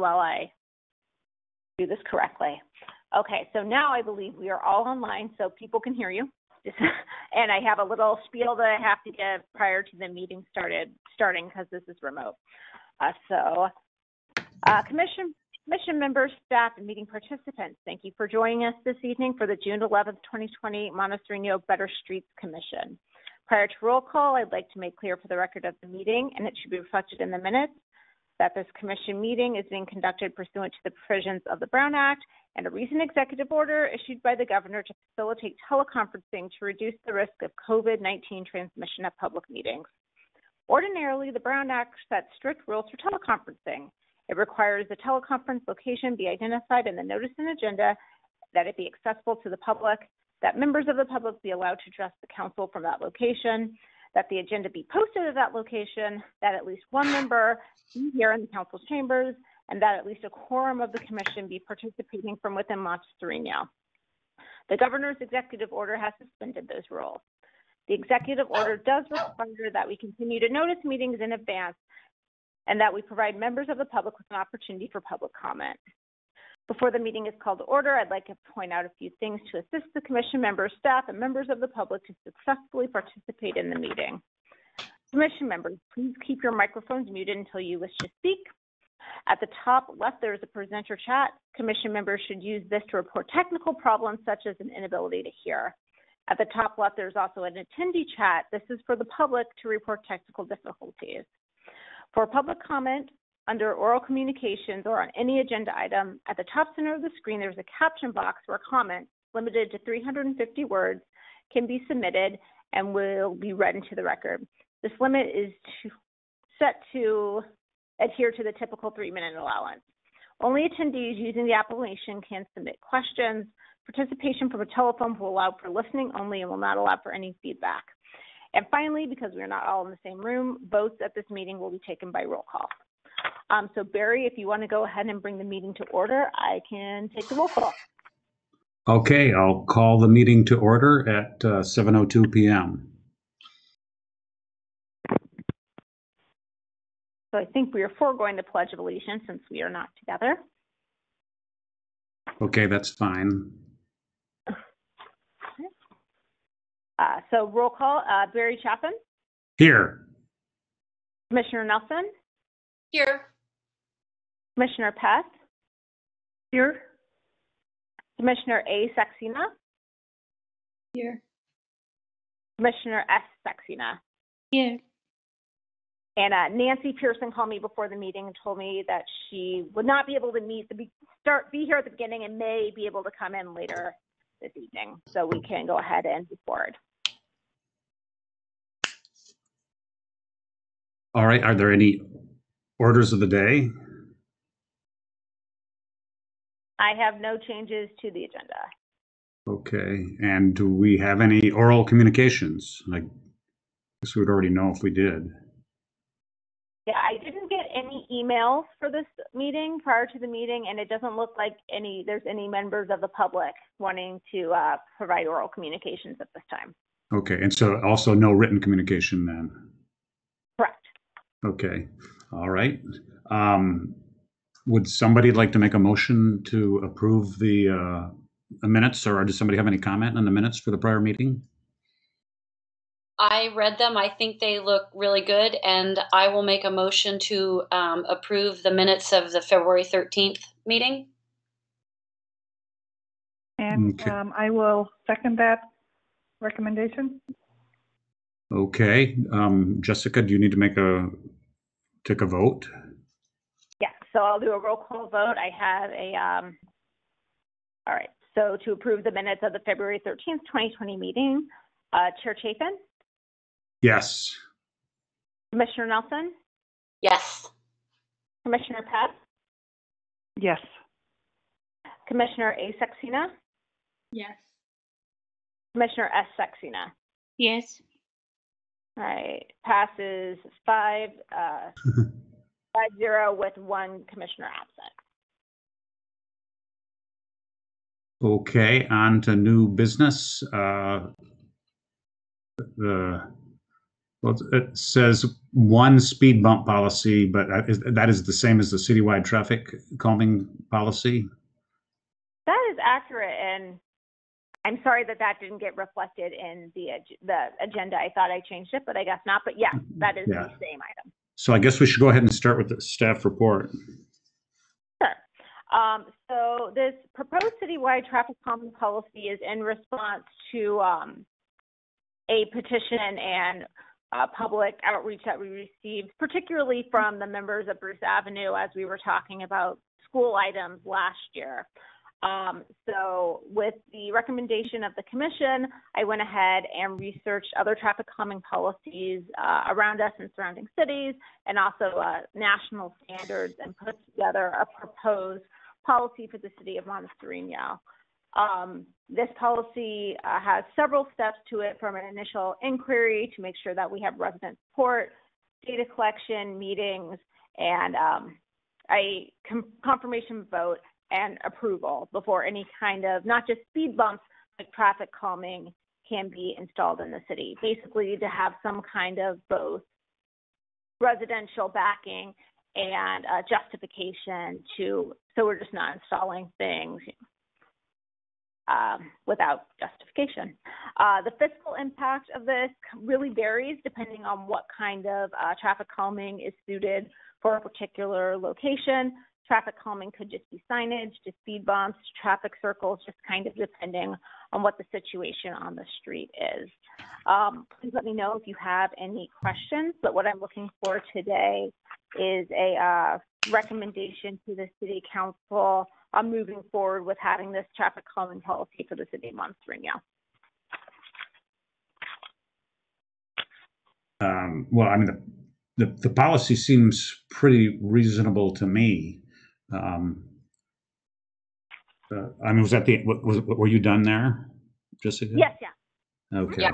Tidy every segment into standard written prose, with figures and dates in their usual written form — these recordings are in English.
while I do this correctly. Okay, so now I believe we are all online, so people can hear you. And I have a little spiel that I have to give prior to the meeting starting because this is remote. Commission members, staff, and meeting participants, thank you for joining us this evening for the June 11th, 2020 Monte Sereno Better Streets Commission. Prior to roll call, I'd like to make clear for the record of the meeting, and it should be reflected in the minutes, that this commission meeting is being conducted pursuant to the provisions of the Brown Act and a recent executive order issued by the governor to facilitate teleconferencing to reduce the risk of COVID-19 transmission at public meetings. Ordinarily, the Brown Act sets strict rules for teleconferencing. It requires the teleconference location be identified in the notice and agenda, that it be accessible to the public, that members of the public be allowed to address the council from that location, that the agenda be posted at that location, that at least one member be here in the council's chambers, and that at least a quorum of the commission be participating from within Monte Sereno. The governor's executive order has suspended those rules. The executive order does require that we continue to notice meetings in advance and that we provide members of the public with an opportunity for public comment. Before the meeting is called to order, I'd like to point out a few things to assist the commission members, staff, and members of the public to successfully participate in the meeting. Commission members, please keep your microphones muted until you wish to speak. At the top left, there is a presenter chat. Commission members should use this to report technical problems such as an inability to hear. At the top left, there's also an attendee chat. This is for the public to report technical difficulties. For public comment, under oral communications or on any agenda item, at the top center of the screen, there's a caption box where comments limited to 350 words can be submitted and will be read into the record. This limit is set to adhere to the typical 3-minute allowance. Only attendees using the application can submit questions. Participation from a telephone will allow for listening only and will not allow for any feedback. And finally, because we are not all in the same room, votes at this meeting will be taken by roll call. So Barry, if you want to go ahead and bring the meeting to order, I can take the roll call. Okay, I'll call the meeting to order at 7:02 p.m. So I think we are foregoing the Pledge of Allegiance since we are not together. Okay, that's fine. So roll call, Barry Chapin. Here. Commissioner Nelson. Here. Commissioner Pest. Here. Commissioner A. Saxena. Here. Commissioner S. Saxena. Here. And Nancy Pearson called me before the meeting and told me that she would not be able to be here at the beginning and may be able to come in later this evening. So we can go ahead and move forward. All right, are there any orders of the day? I have no changes to the agenda. Okay, and do we have any oral communications? I guess we would already know if we did. Yeah, I didn't get any emails for this meeting prior to the meeting, and it doesn't look like there's any members of the public wanting to provide oral communications at this time. Okay, and so also no written communication then? Correct. Okay, all right. Would somebody like to make a motion to approve the minutes, or does somebody have any comment on the minutes for the prior meeting? I read them. I think they look really good, and I will make a motion to approve the minutes of the February 13th meeting. And Okay. I will second that recommendation. Okay, Jessica, do you need to take a vote? Yeah, so I'll do a roll call vote. I have all right, so to approve the minutes of the February 13th, 2020 meeting, Chair Chapin? Yes. Commissioner Nelson? Yes. Commissioner Pest? Yes. Commissioner A. Saxena? Yes. Commissioner S. Saxena? Yes. All right, passes 5-0 with one commissioner absent. Okay, on to new business. The Well, it says one speed bump policy, but that is the same as the citywide traffic calming policy. That is accurate, and I'm sorry that didn't get reflected in the agenda. I thought I changed it, but I guess not. But yes, that is the same item. So I guess we should go ahead and start with the staff report. Sure. So this proposed citywide traffic calming policy is in response to a petition and public outreach that we received, particularly from the members of Bruce Avenue as we were talking about school items last year. So with the recommendation of the commission, I went ahead and researched other traffic calming policies around us in surrounding cities and also national standards and put together a proposed policy for the city of Monte Sereno. This policy has several steps to it, from an initial inquiry to make sure that we have resident support, data collection, meetings, and a confirmation vote and approval before any kind of, not just speed bumps, but traffic calming can be installed in the city. Basically, to have some kind of both residential backing and justification so we're just not installing things without justification. The fiscal impact of this really varies depending on what kind of traffic calming is suited for a particular location. Traffic calming could just be signage, to speed bumps, traffic circles, just kind of depending on what the situation on the street is. Please let me know if you have any questions, but what I'm looking for today is a recommendation to the City Council on moving forward with having this traffic calming policy for the City of Monte Sereno. Well, I mean, the policy seems pretty reasonable to me. I mean, was that were you done there, Jessica? Yes, yeah. Okay. Yeah,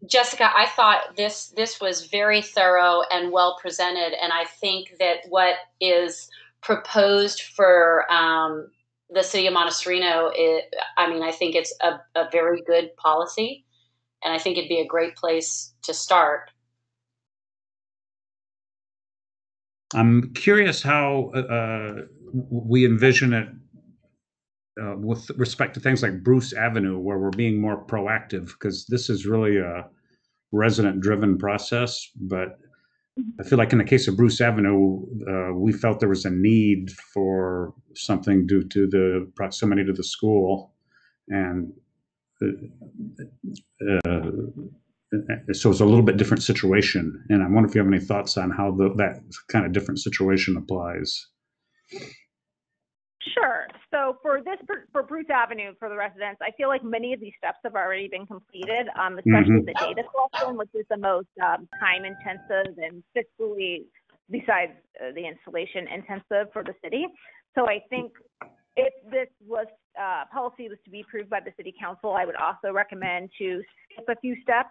Jessica, I thought this was very thorough and well presented, and I think that what is proposed for the city of Monte Sereno, I think it's a very good policy, and I think it'd be a great place to start. I'm curious how we envision it with respect to things like Bruce Avenue, where we're being more proactive, because this is really a resident-driven process. But I feel like in the case of Bruce Avenue, we felt there was a need for something due to the proximity to the school, and so it's a little bit different situation. And I wonder if you have any thoughts on how that kind of different situation applies. Sure. So for Bruce Avenue, for the residents, I feel like many of these steps have already been completed, especially the data collection, which is the most time-intensive and fiscally, besides the installation, intensive for the city. So I think if this policy was to be approved by the City Council, I would also recommend to skip a few steps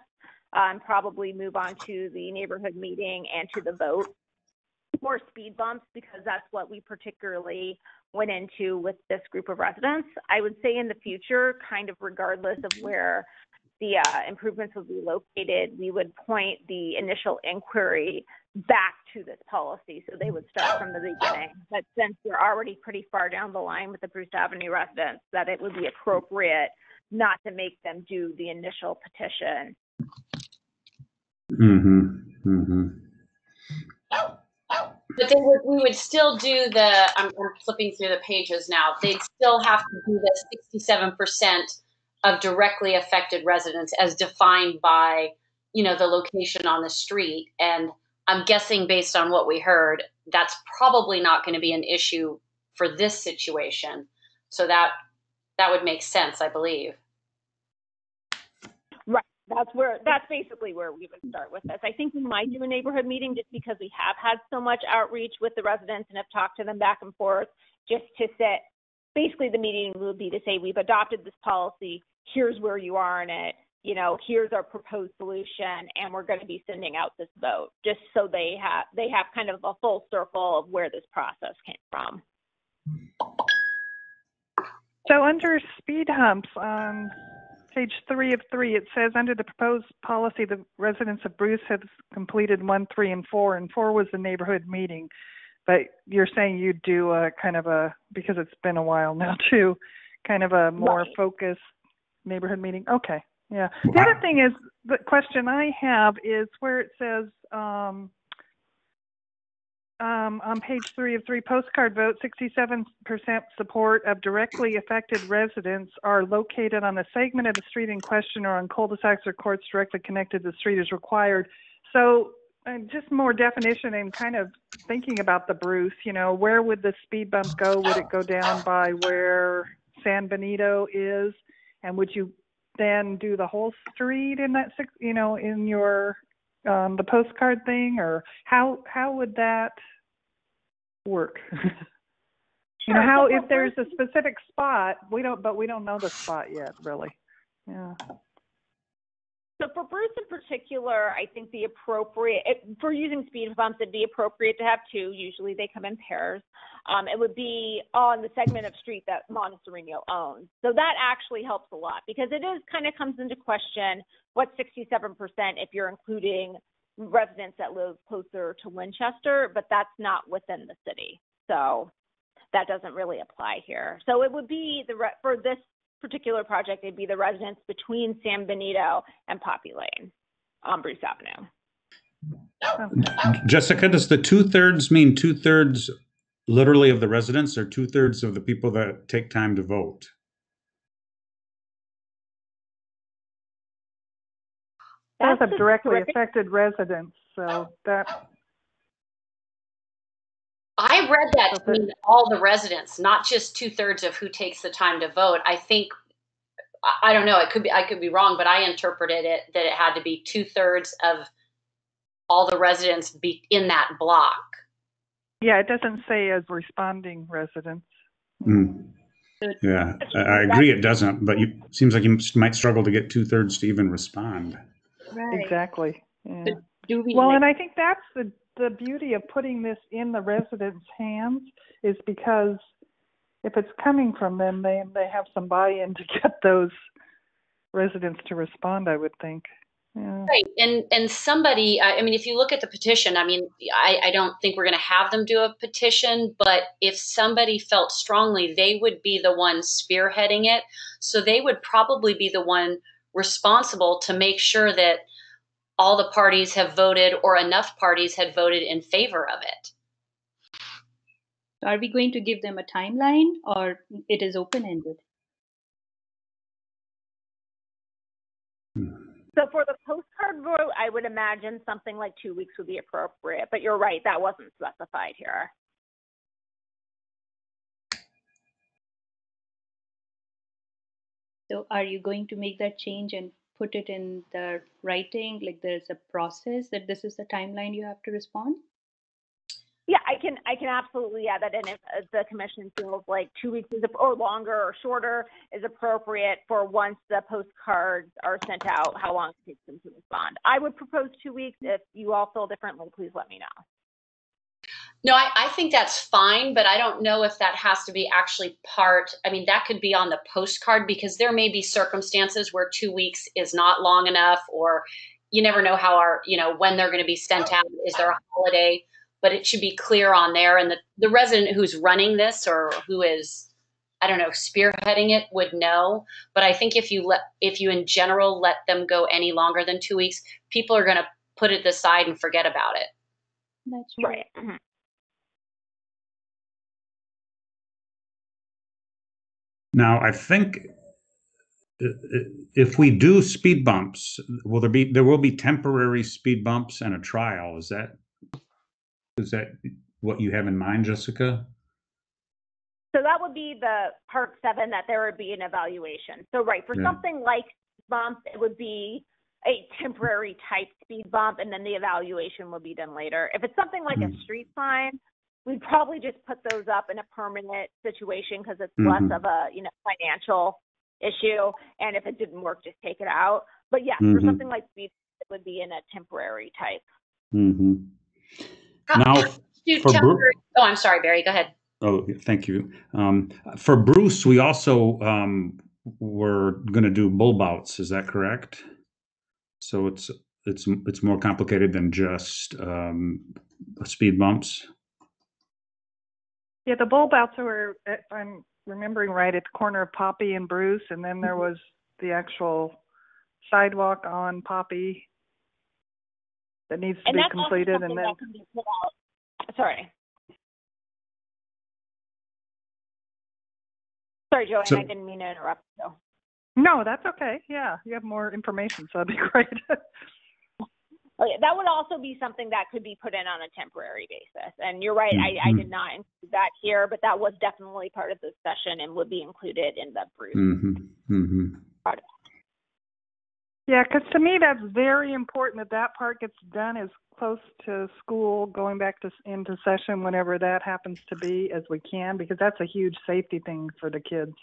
and probably move on to the neighborhood meeting and to the vote for speed bumps, because that's what we particularly went into with this group of residents. I would say in the future, kind of regardless of where the improvements would be located, we would point the initial inquiry back to this policy, so they would start from the beginning. But since we're already pretty far down the line with the Bruce Avenue residents, that it would be appropriate not to make them do the initial petition. Mm-hmm. Mm-hmm. But we would still do I'm flipping through the pages now. They'd still have to do the 67% of directly affected residents as defined by, the location on the street. And I'm guessing based on what we heard, that's probably not going to be an issue for this situation. So that would make sense, I believe. Right. That's basically where we would start with this. I think we might do a neighborhood meeting just because we have had so much outreach with the residents and have talked to them back and forth, just to set, basically the meeting would be to say, we've adopted this policy, here's where you are in it, here's our proposed solution, and we're going to be sending out this vote, just so they have kind of a full circle of where this process came from. So under speed humps, Page 3 of 3, it says under the proposed policy, the residents of Bruce have completed 1, 3, and 4, and 4 was the neighborhood meeting. But you're saying you'd do a kind of a, because it's been a while now too, kind of a more focused neighborhood meeting. Okay, yeah. The other thing is, the question I have is where it says on page 3 of 3, postcard vote, 67% support of directly affected residents are located on a segment of the street in question or on cul-de-sacs or courts directly connected to the street is required. So just more definition and kind of thinking about the Bruce, you know, where would the speed bump go? Would it go down by where San Benito is? And would you then do the whole street in that, you know, in your the postcard thing, or how would that work? You know, how, if there's a specific spot, we don't know the spot yet, really. Yeah. So for Bruce in particular, I think the appropriate, for using speed bumps, it'd be appropriate to have 2. Usually they come in pairs. It would be on the segment of street that Monte Sereno owns. So that actually helps a lot, because it is kind of comes into question what's 67% if you're including residents that live closer to Winchester, but that's not within the city. So that doesn't really apply here. So it would be for this particular project, it'd be the residents between San Benito and Poppy Lane on Bruce Avenue. Jessica, does the 2/3 mean 2/3 literally of the residents, or 2/3 of the people that take time to vote? Those are directly affected residents, so that. I read that to mean all the residents, not just 2/3 of who takes the time to vote. I think, I don't know, I could be wrong, but I interpreted it that it had to be 2/3 of all the residents be in that block. Yeah, it doesn't say as responding residents. Mm. Yeah, I agree it doesn't, but it seems like you might struggle to get 2/3 to even respond. Right. Exactly. Yeah. Well, and I think that's the beauty of putting this in the residents' hands, is because if it's coming from them, they have some buy-in to get those residents to respond, I would think. Yeah. Right. And somebody, I mean, if you look at the petition, I mean, I don't think we're going to have them do a petition, but if somebody felt strongly, they would be the one spearheading it. So they would probably be the one responsible to make sure that all the parties have voted, or enough parties had voted in favor of it. Are we going to give them a timeline, or it is open-ended? So for the postcard vote, I would imagine something like 2 weeks would be appropriate, but you're right, that wasn't specified here. So are you going to make that change and put it in the writing, like there's a process that this is the timeline you have to respond? Yeah, I can absolutely add that in if the commission feels like 2 weeks is, or longer or shorter, is appropriate for once the postcards are sent out, how long it takes them to respond. I would propose 2 weeks. If you all feel differently, please let me know. No, I think that's fine, but I don't know if that has to be actually part. I mean, that could be on the postcard, because there may be circumstances where 2 weeks is not long enough, or you never know how when they're going to be sent out. Is there a holiday? But it should be clear on there. And the resident who's running this, or who is, I don't know, spearheading it, would know. But I think if you in general let them go any longer than 2 weeks, people are going to put it aside and forget about it. That's true. Right. Now, I think if we do speed bumps, there will be temporary speed bumps and a trial. Is that what you have in mind, Jessica? So that would be the part 7, that there would be an evaluation. So right, for something like bump, it would be a temporary type speed bump, and then the evaluation will be done later. If it's something like a street sign, we'd probably just put those up in a permanent situation, because it's less of a financial issue. And if it didn't work, just take it out. But yeah, for something like speed, it would be in a temporary type. Now, I'm sorry, Barry. Go ahead. Oh, thank you. For Bruce, we also we're going to do bull bouts. Is that correct? So it's more complicated than just speed bumps. Yeah, the bull bouts were, if I'm remembering right, at the corner of Poppy and Bruce, and then there was the actual sidewalk on Poppy that needs to be completed, and then. That can be put out. Sorry, Joanne, I didn't mean to interrupt you. No, that's okay. Yeah, you have more information, so that'd be great. Okay, that would also be something that could be put in on a temporary basis. And you're right, I did not include that here, but that was definitely part of the session and would be included in the Bruce project. Yeah, because to me that's very important that part gets done as close to school going back into session whenever that happens to be as we can, because that's a huge safety thing for the kids.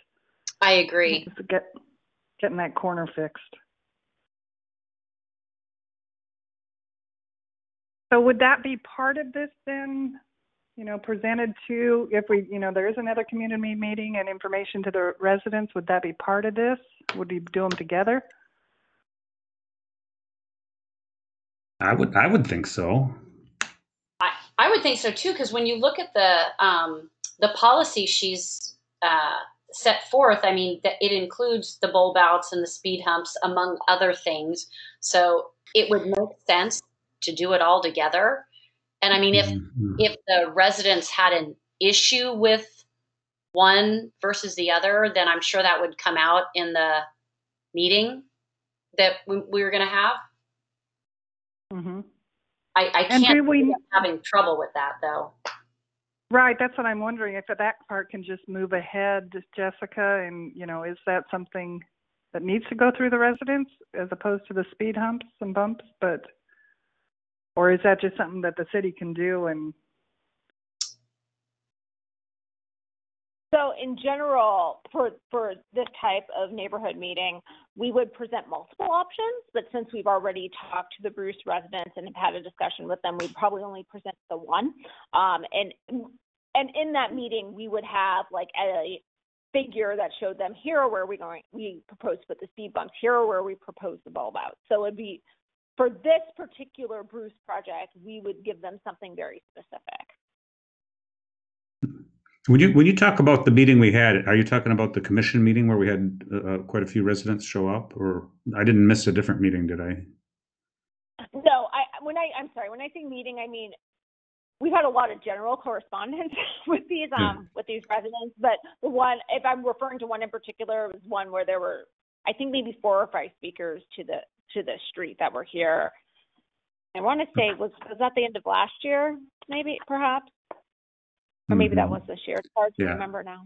I agree. Getting that corner fixed. So would that be part of this then, presented to, if we, there is another community meeting and information to the residents, would that be part of this? Would we do them together? I would think so. I would think so too, because when you look at the policy she's set forth, I mean, that it includes the bowl bouts and the speed humps, among other things. So it would make sense to do it all together. And I mean, if the residents had an issue with one versus the other, then I'm sure that would come out in the meeting that we were going to have. Mm-hmm. I can't see having trouble with that, though. Right, that's what I'm wondering, if that part can just move ahead, Jessica, and, is that something that needs to go through the residents as opposed to the speed humps and bumps, or is that just something that the city can do? And so in general, for this type of neighborhood meeting, we would present multiple options, but since we've already talked to the Bruce residents and have had a discussion with them, we'd probably only present the one. And in that meeting, we would have like a figure that showed them, here are where we propose to put the speed bumps, here are where we propose the bulb out. So it'd be, for this particular Bruce project, we would give them something very specific. When you talk about the meeting we had, are you talking about the commission meeting where we had quite a few residents show up, or I didn't miss a different meeting, did I? No, I'm sorry. When I say meeting, I mean we've had a lot of general correspondence with these residents, but the one, if I'm referring to one in particular, was one where there were, I think, maybe 4 or 5 speakers to the street that were here. I want to say was that the end of last year, maybe, perhaps, or maybe that was this year. It's hard to remember now.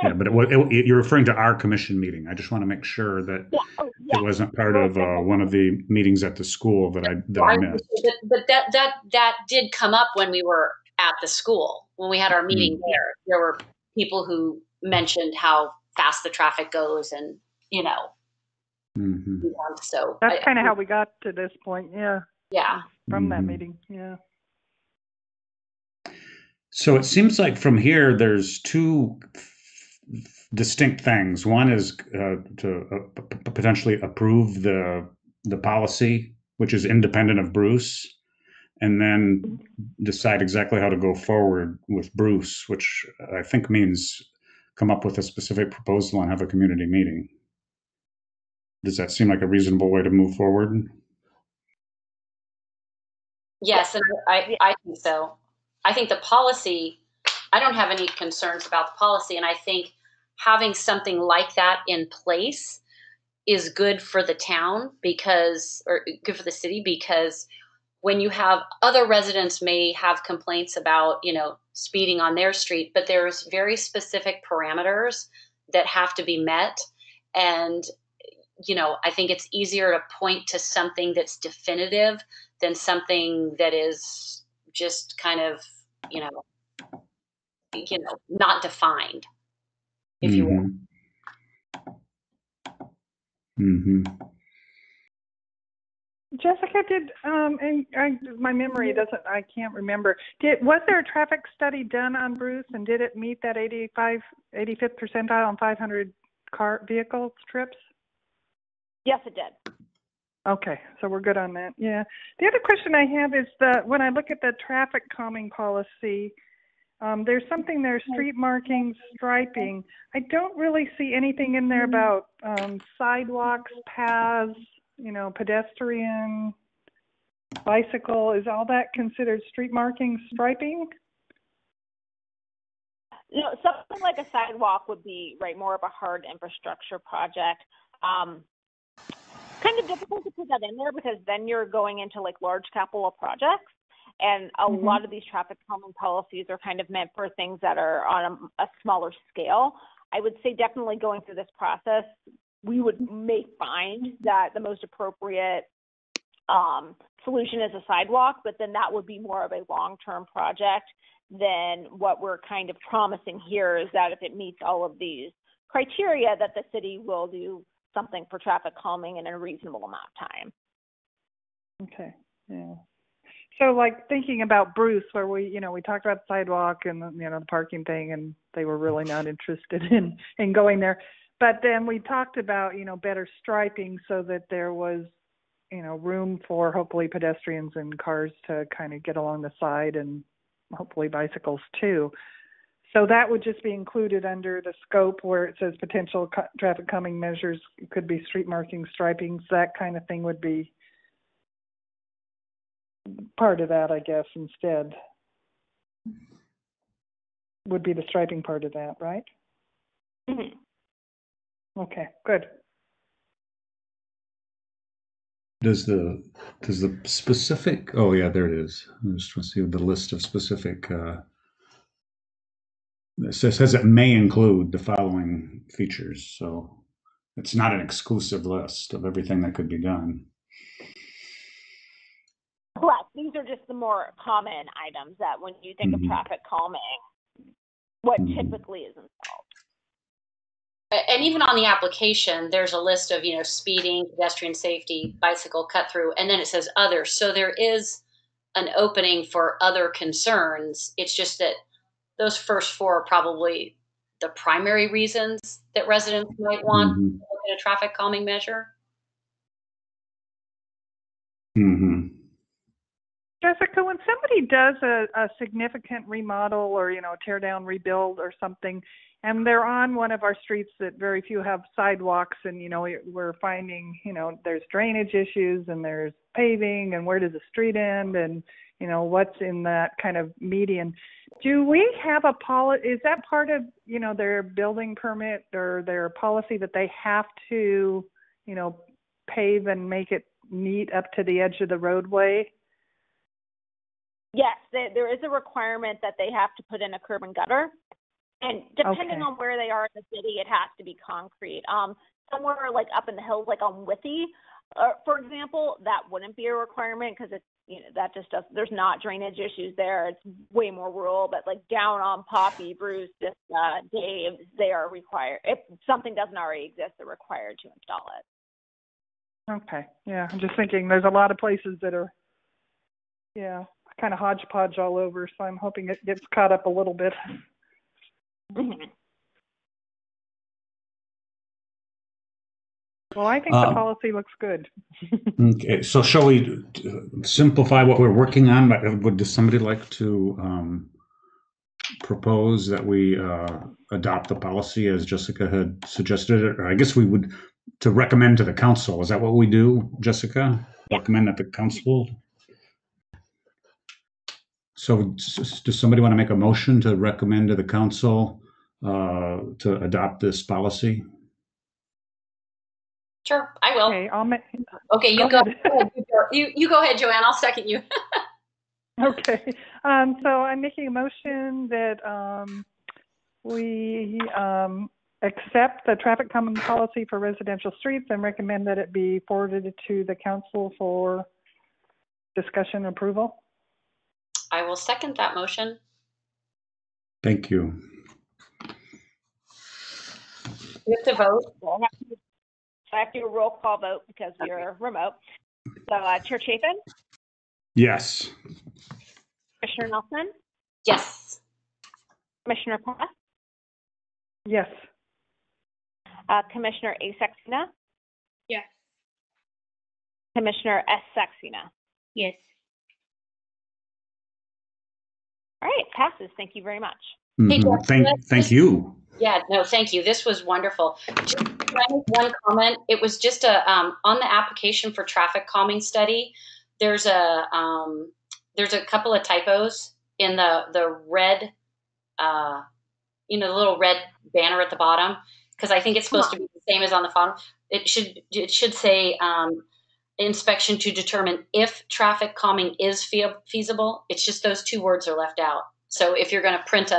Yeah, but you're referring to our commission meeting. I just want to make sure that it wasn't part of one of the meetings at the school that I missed. But that did come up when we were at the school. When we had our meeting there were people who mentioned how fast the traffic goes, and so that's kind of how we got to this point. Yeah. From that meeting. Yeah. So it seems like from here, there's 2 distinct things. One is to potentially approve the policy, which is independent of Bruce, and then decide exactly how to go forward with Bruce, which I think means come up with a specific proposal and have a community meeting. Does that seem like a reasonable way to move forward? Yes, and I think so. I think the policy, I don't have any concerns about the policy, and I think having something like that in place is good for the town or good for the city, because when you have other residents may have complaints about, speeding on their street, but there's very specific parameters that have to be met. And, I think it's easier to point to something that's definitive than something that is just kind of, not defined, if you will. Jessica, my memory I can't remember. Was there a traffic study done on Bruce, and did it meet that 85th percentile on 500 vehicle trips? Yes, it did. Okay, so we're good on that. Yeah. The other question I have is when I look at the traffic calming policy, there's something there, street markings, striping. I don't really see anything in there about sidewalks, paths, pedestrian, bicycle. Is all that considered street markings, striping? Something like a sidewalk would be more of a hard infrastructure project. Kind of difficult to put that in there because then you're going into large capital projects, and a lot of these traffic calming policies are kind of meant for things that are on a smaller scale. I would say definitely going through this process, we may find that the most appropriate solution is a sidewalk, but then that would be more of a long-term project than what we're kind of promising here is that if it meets all of these criteria that the city will do something for traffic calming in a reasonable amount of time. Okay, yeah. So thinking about Bruce, where we talked about the sidewalk and the parking thing, and they were really not interested in going there. But then we talked about better striping so that there was room for hopefully pedestrians and cars to kind of get along the side, and hopefully bicycles too. So that would just be included under the scope where it says potential traffic calming measures. It could be street markings, stripings, that kind of thing would be part of that, I guess, instead. Would be the striping part of that, right? Mm-hmm. Okay, good. Does the specific, oh yeah, there it is. I'm just trying to see the list of specific, it says it may include the following features. So it's not an exclusive list of everything that could be done. Correct. These are just the more common items that when you think of traffic calming, what typically is involved. And even on the application, there's a list of, speeding, pedestrian safety, bicycle cut through, and then it says others. So there is an opening for other concerns. It's just that those first four are probably the primary reasons that residents might want to look at a traffic calming measure. Jessica, when somebody does a significant remodel or, tear down, rebuild or something, and they're on one of our streets that very few have sidewalks, and, we're finding, there's drainage issues and there's paving and where does the street end and, what's in that kind of median. Do we have a policy? Is that part of, their building permit or their policy that they have to, pave and make it neat up to the edge of the roadway? Yes, there is a requirement that they have to put in a curb and gutter. And depending on where they are in the city, it has to be concrete. Somewhere up in the hills, on Withy, for example, that wouldn't be a requirement because it's, that just does, there's not drainage issues there. It's way more rural, but down on Poppy, Bruce, Dave, they are required. If something doesn't already exist, they're required to install it. Okay. Yeah. I'm just thinking there's a lot of places that are, kind of hodgepodge all over. So I'm hoping it gets caught up a little bit. Well, I think the policy looks good. Okay, so shall we simplify what we're working on? Would somebody like to propose that we adopt the policy as Jessica had suggested it? Or I guess we would to recommend to the council. Is that what we do, Jessica? Yeah. Recommend at the council? So does somebody want to make a motion to recommend to the council to adopt this policy? Sure, I will. Okay, I'll make. Okay, you go. You go ahead, Joanne. I'll second you. Okay, so I'm making a motion that we accept the traffic calming policy for residential streets and recommend that it be forwarded to the council for discussion and approval. I will second that motion. Thank you. We have to vote. I have to do a roll call vote because we are remote. So, Chair Chapin? Yes. Commissioner Nelson? Yes. Commissioner Press? Yes. Commissioner A. Saxena, Yes. Commissioner S. Saxena. Yes. All right, passes. Thank you very much. Hey, Jeff, Thank you. Yeah, no, thank you. This was wonderful. Just can I make one comment? It was just a on the application for traffic calming study. There's a couple of typos in the red, the little red banner at the bottom, because I think it's supposed to be the same as on the phone. It should say inspection to determine if traffic calming is feasible. It's just those two words are left out. So if you're going to print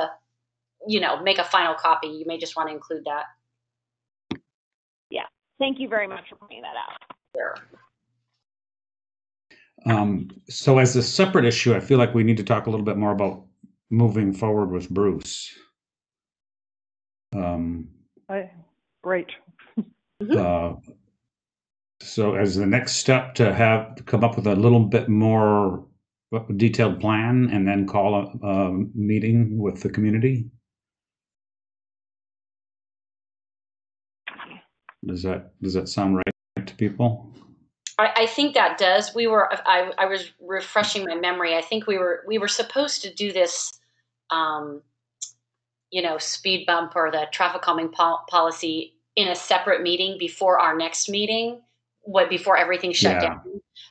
make a final copy, you may just want to include that. Yeah, thank you very much for pointing that out. Sure. So as a separate issue, I feel like we need to talk a little bit more about moving forward with Bruce. Great. So as the next step to come up with a little bit more detailed plan and then call a meeting with the community. Does that sound right to people? I think that does. I was refreshing my memory. I think we were supposed to do this, speed bump or the traffic calming policy in a separate meeting before our next meeting, before everything shut down.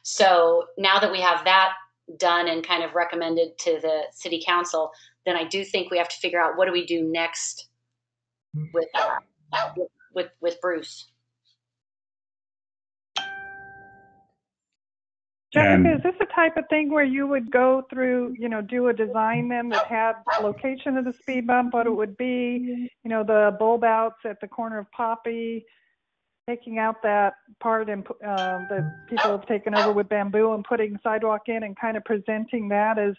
So now that we have that done and kind of recommended to the city council, then I do think we have to figure out what do we do next with Bruce. Jessica, is this the type of thing where you would go through, do a design then that had location of the speed bump, what it would be, the bulb outs at the corner of Poppy, taking out that part and that people have taken over with bamboo and putting sidewalk in and kind of presenting that as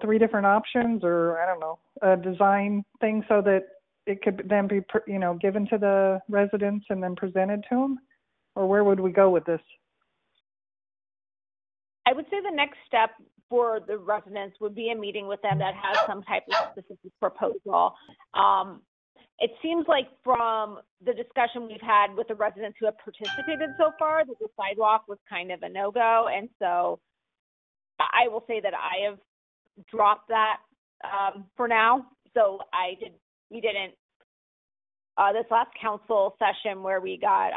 three different options, or I don't know, a design thing so that it could then be, given to the residents and then presented to them? Or where would we go with this? I would say the next step for the residents would be a meeting with them that has some type of specific proposal. It seems like from the discussion we've had with the residents who have participated so far that the sidewalk was kind of a no-go. And so I will say that I have dropped that for now. So we didn't, this last council session where we got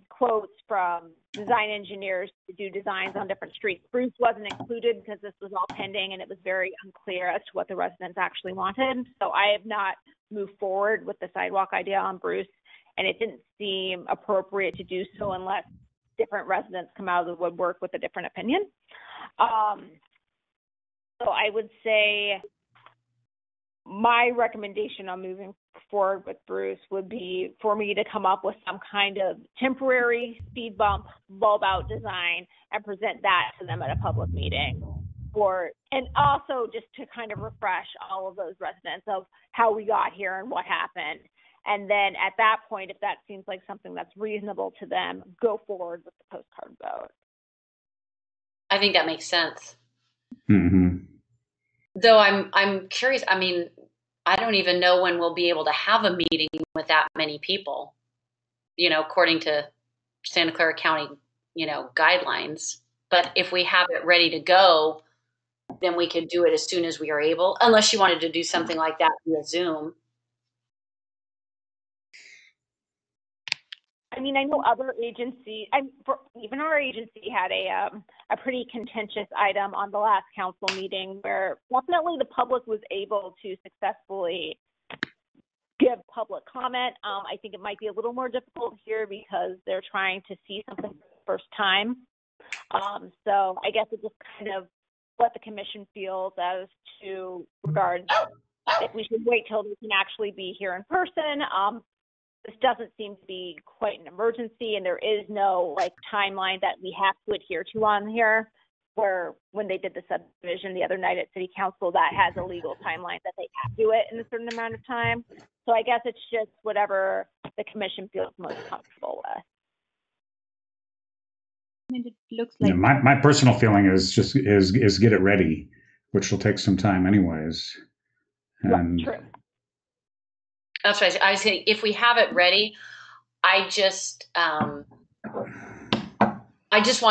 quotes from design engineers to do designs on different streets. Bruce wasn't included because this was all pending and it was very unclear as to what the residents actually wanted. So I have not moved forward with the sidewalk idea on Bruce, and it didn't seem appropriate to do so unless different residents come out of the woodwork with a different opinion. So I would say my recommendation on moving forward with Bruce would be for me to come up with some kind of temporary speed bump bulb out design and present that to them at a public meeting, and also just to kind of refresh all of those residents of how we got here and what happened. And then at that point, if that seems like something that's reasonable to them, go forward with the postcard vote. I think that makes sense. Mm-hmm. Though I'm curious. I mean, I don't even know when we'll be able to have a meeting with that many people, according to Santa Clara County, guidelines. But if we have it ready to go, then we could do it as soon as we are able, unless you wanted to do something like that via Zoom. I mean, I know other agencies, even our agency had a pretty contentious item on the last council meeting where definitely the public was able to successfully give public comment. I think it might be a little more difficult here because they're trying to see something for the first time. So I guess it just kind of what the commission feels as to regard if we should wait till they can actually be here in person. This doesn't seem to be quite an emergency, and there is no timeline that we have to adhere to on here, where when they did the subdivision the other night at city council, that has a legal timeline that they have to do it in a certain amount of time. So I guess it's just whatever the commission feels most comfortable with. I mean, it looks like my personal feeling is get it ready, which will take some time anyways. And true. That's right. I was saying, if we have it ready, I just want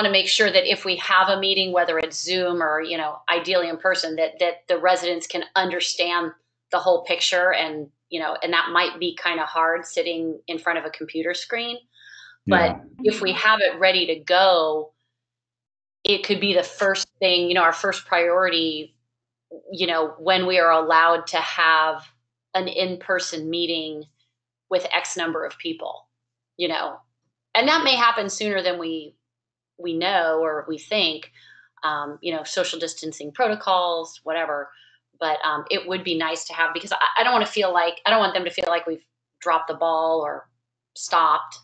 to make sure that if we have a meeting, whether it's Zoom or, ideally in person, that the residents can understand the whole picture, and, and that might be kind of hard sitting in front of a computer screen. But if we have it ready to go, it could be the first thing, our first priority, when we are allowed to have an in-person meeting with X number of people, and that may happen sooner than we know or we think, social distancing protocols, whatever. But it would be nice to have, because I don't want them to feel like we've dropped the ball or stopped,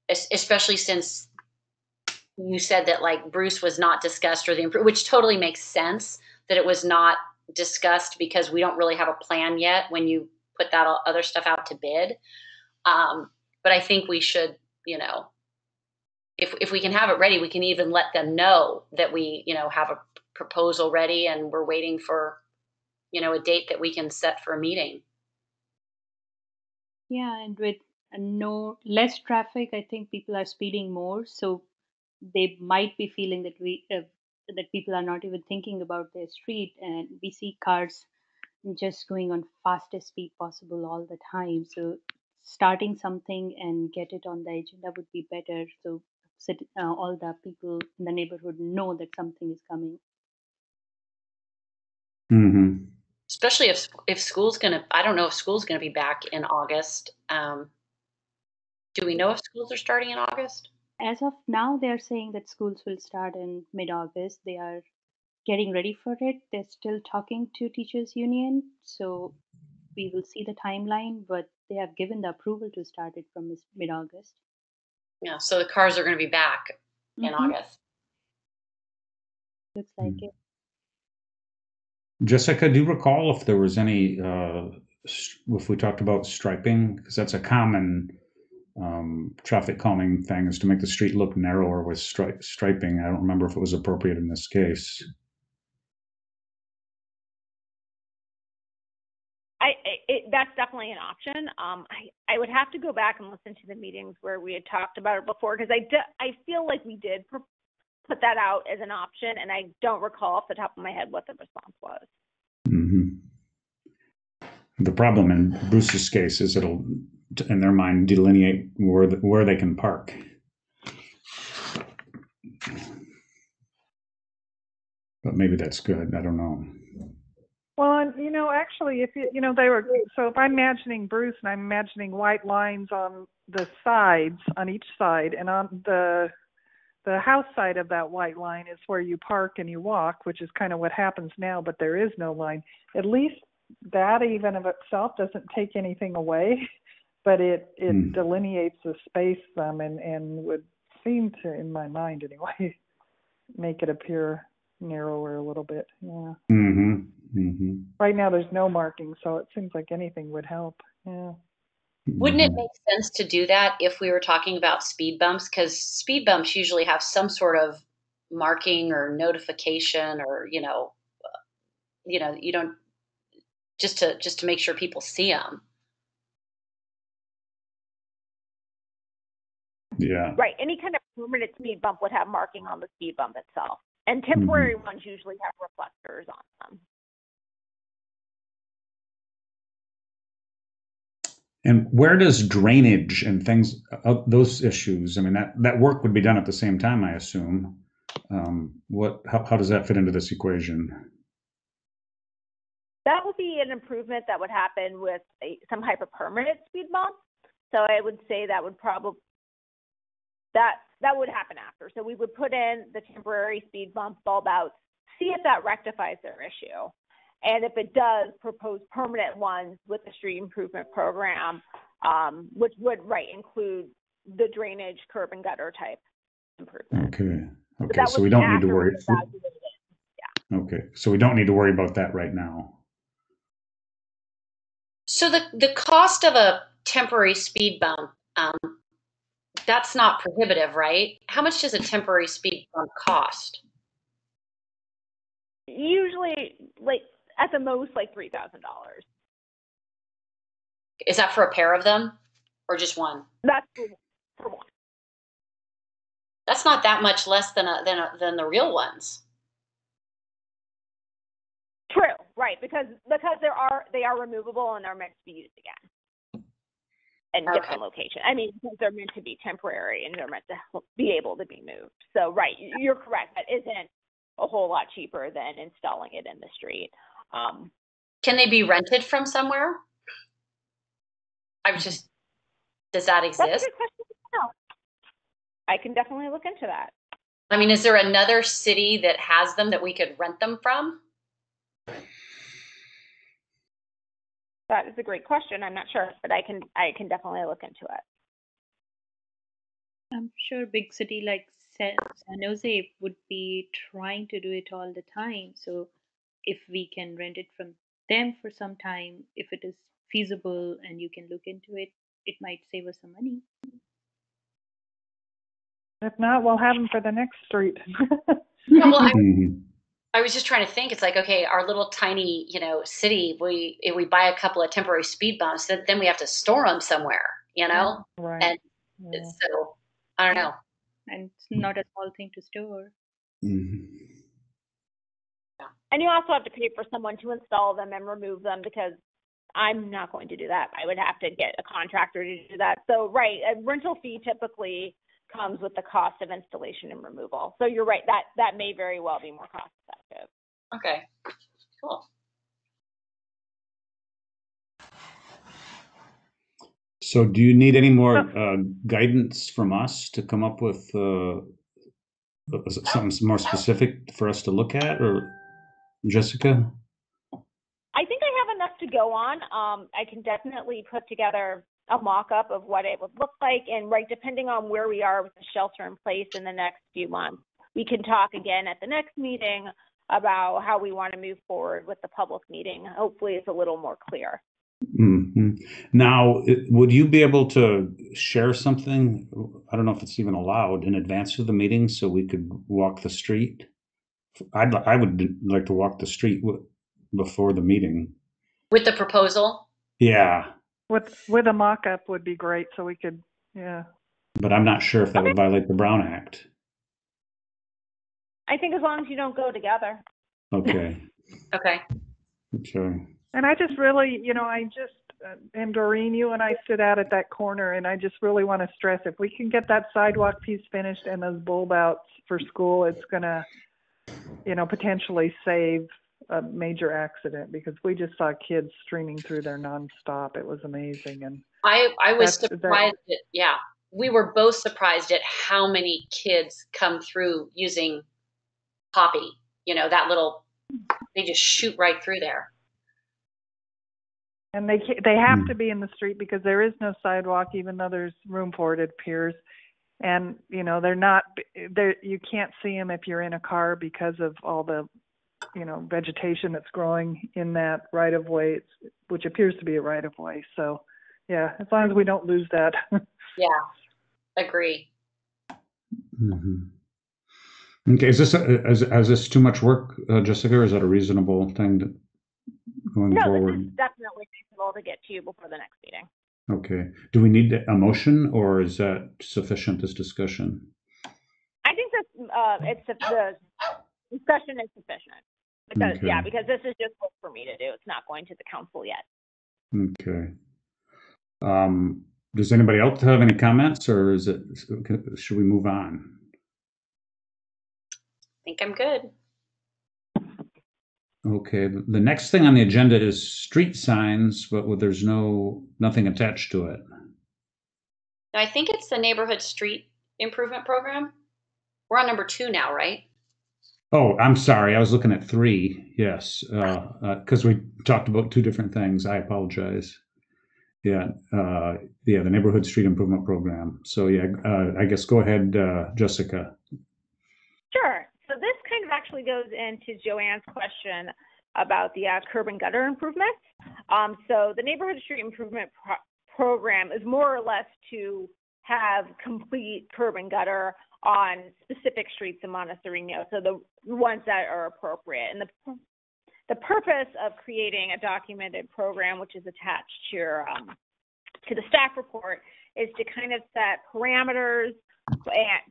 especially since you said that like Bruce was not discussed, or which totally makes sense that it was not discussed, because we don't really have a plan yet when you put that other stuff out to bid. But I think we should, if we can have it ready, we can even let them know that we, have a proposal ready and we're waiting for, a date that we can set for a meeting. Yeah, and with no less traffic, I think people are speeding more, so they might be feeling that people are not even thinking about their street, and we see cars just going on fastest speed possible all the time. So starting something and get it on the agenda would be better. So all the people in the neighborhood know that something is coming. Mm-hmm. Especially if school's I don't know if school's gonna be back in August. Do we know if schools are starting in August? As of now, they are saying that schools will start in mid-August. They are getting ready for it. They're still talking to teachers union, so we will see the timeline, but they have given the approval to start it from mid-August. Yeah, so the cars are going to be back in August. Looks like it. Jessica, do you recall if there was any, if we talked about striping? Because that's a common traffic calming thing, is to make the street look narrower with striping. I don't remember if it was appropriate in this case. That's definitely an option. I would have to go back and listen to the meetings where we had talked about it before, because I feel like we did put that out as an option, and I don't recall off the top of my head what the response was. Mm-hmm. The problem in Bruce's case is it'll, in their mind, delineate where they can park. But maybe that's good. I don't know. Well, and actually, if if I'm imagining Bruce, and I'm imagining white lines on the sides, on each side, and on the house side of that white line is where you park and you walk, which is kind of what happens now, but there is no line. At least that even of itself doesn't take anything away, but it delineates the space some, and would seem to, in my mind anyway, make it appear narrower a little bit. Yeah. Mm-hmm. Mm-hmm. Right now there's no marking, so it seems like anything would help. Yeah. Wouldn't it make sense to do that if we were talking about speed bumps? Because speed bumps usually have some sort of marking or notification, or you don't, just to make sure people see them. Yeah. Right. Any kind of permanent speed bump would have marking on the speed bump itself, and temporary ones usually have reflectors on them. And where does drainage and things, those issues, I mean, that work would be done at the same time, I assume. How does that fit into this equation? That would be an improvement that would happen with some type of permanent speed bump. So I would say that would probably, that would happen after. So we would put in the temporary speed bump bulb out, see if that rectifies their issue. And if it does, propose permanent ones with the street improvement program, which would include the drainage, curb and gutter type improvement. Okay. So we don't need to worry. Yeah. Okay. So we don't need to worry about that right now. So the cost of a temporary speed bump, that's not prohibitive, right? How much does a temporary speed bump cost? Usually, at the most, $3,000. Is that for a pair of them or just one? That's for one. That's not that much less than the real ones. True, right? Because they are removable and they're meant to be used again in different locations. I mean, they're meant to be temporary and they're meant to be able to be moved. So, right, you're correct. That isn't a whole lot cheaper than installing it in the street. Can they be rented from somewhere? Does that exist? That's a good question. No. I can definitely look into that. I mean, is there another city that has them that we could rent them from? That is a great question. I'm not sure, but I can definitely look into it. I'm sure big city like San Jose would be trying to do it all the time. So if we can rent it from them for some time, if it is feasible and you can look into it, it might save us some money. If not, we'll have them for the next street. Yeah, well, I was just trying to think. It's like, okay, our little tiny, city. If we buy a couple of temporary speed bumps, then we have to store them somewhere, Right. And so I don't know. And it's not a small thing to store. Mm-hmm. And you also have to pay for someone to install them and remove them, because I'm not going to do that. I would have to get a contractor to do that. So, right, a rental fee typically comes with the cost of installation and removal. So you're right, that may very well be more cost effective. Okay, cool. So do you need any more guidance from us to come up with something more specific for us to look at, or Jessica? I think I have enough to go on. I can definitely put together a mock-up of what it would look like, and right, depending on where we are with the shelter in place in the next few months, we can talk again at the next meeting about how we want to move forward with the public meeting. Hopefully it's a little more clear. Mm-hmm. Now, would you be able to share something? I don't know if it's even allowed in advance of the meeting, so we could walk the street. I would like to walk the street before the meeting. With the proposal? Yeah. With a mock-up would be great, so we could, yeah. But I'm not sure if that would violate the Brown Act. I think as long as you don't go together. Okay. Okay. Okay. And I just really, and Doreen, you and I sit out at that corner, and I just really want to stress, if we can get that sidewalk piece finished and those bulb outs for school, it's going to, potentially save a major accident, because we just saw kids streaming through there nonstop. It was amazing. And I was surprised we were both surprised at how many kids come through using Poppy. They just shoot right through there. And they have to be in the street, because there is no sidewalk, even though there's room for it, it appears. And, they're not there. You can't see them if you're in a car because of all the, vegetation that's growing in that right of way, which appears to be a right of way. So, yeah, as long as we don't lose that. Yeah, agree. Mm-hmm. Okay, is this too much work, Jessica, or is that a reasonable thing going forward? No, this is definitely reasonable to get to you before the next meeting. Okay. Do we need a motion, or is that sufficient, this discussion? I think the discussion is sufficient. Because, okay. because this is just work for me to do. It's not going to the council yet. Okay. Does anybody else have any comments, or should we move on? I think I'm good. Okay. The next thing on the agenda is street signs, but there's nothing attached to it. I think it's the neighborhood street improvement program. We're on number 2 now, right? Oh, I'm sorry. I was looking at 3. Yes, because we talked about 2 different things. I apologize. Yeah, the neighborhood street improvement program. So yeah, I guess go ahead, Jessica. Sure. So this kind of actually goes into Joanne's question about the curb and gutter improvements. So the neighborhood street improvement program is more or less to have complete curb and gutter on specific streets in Monte Sereno, so the ones that are appropriate. And the purpose of creating a documented program, which is attached to your to the staff report is to kind of set parameters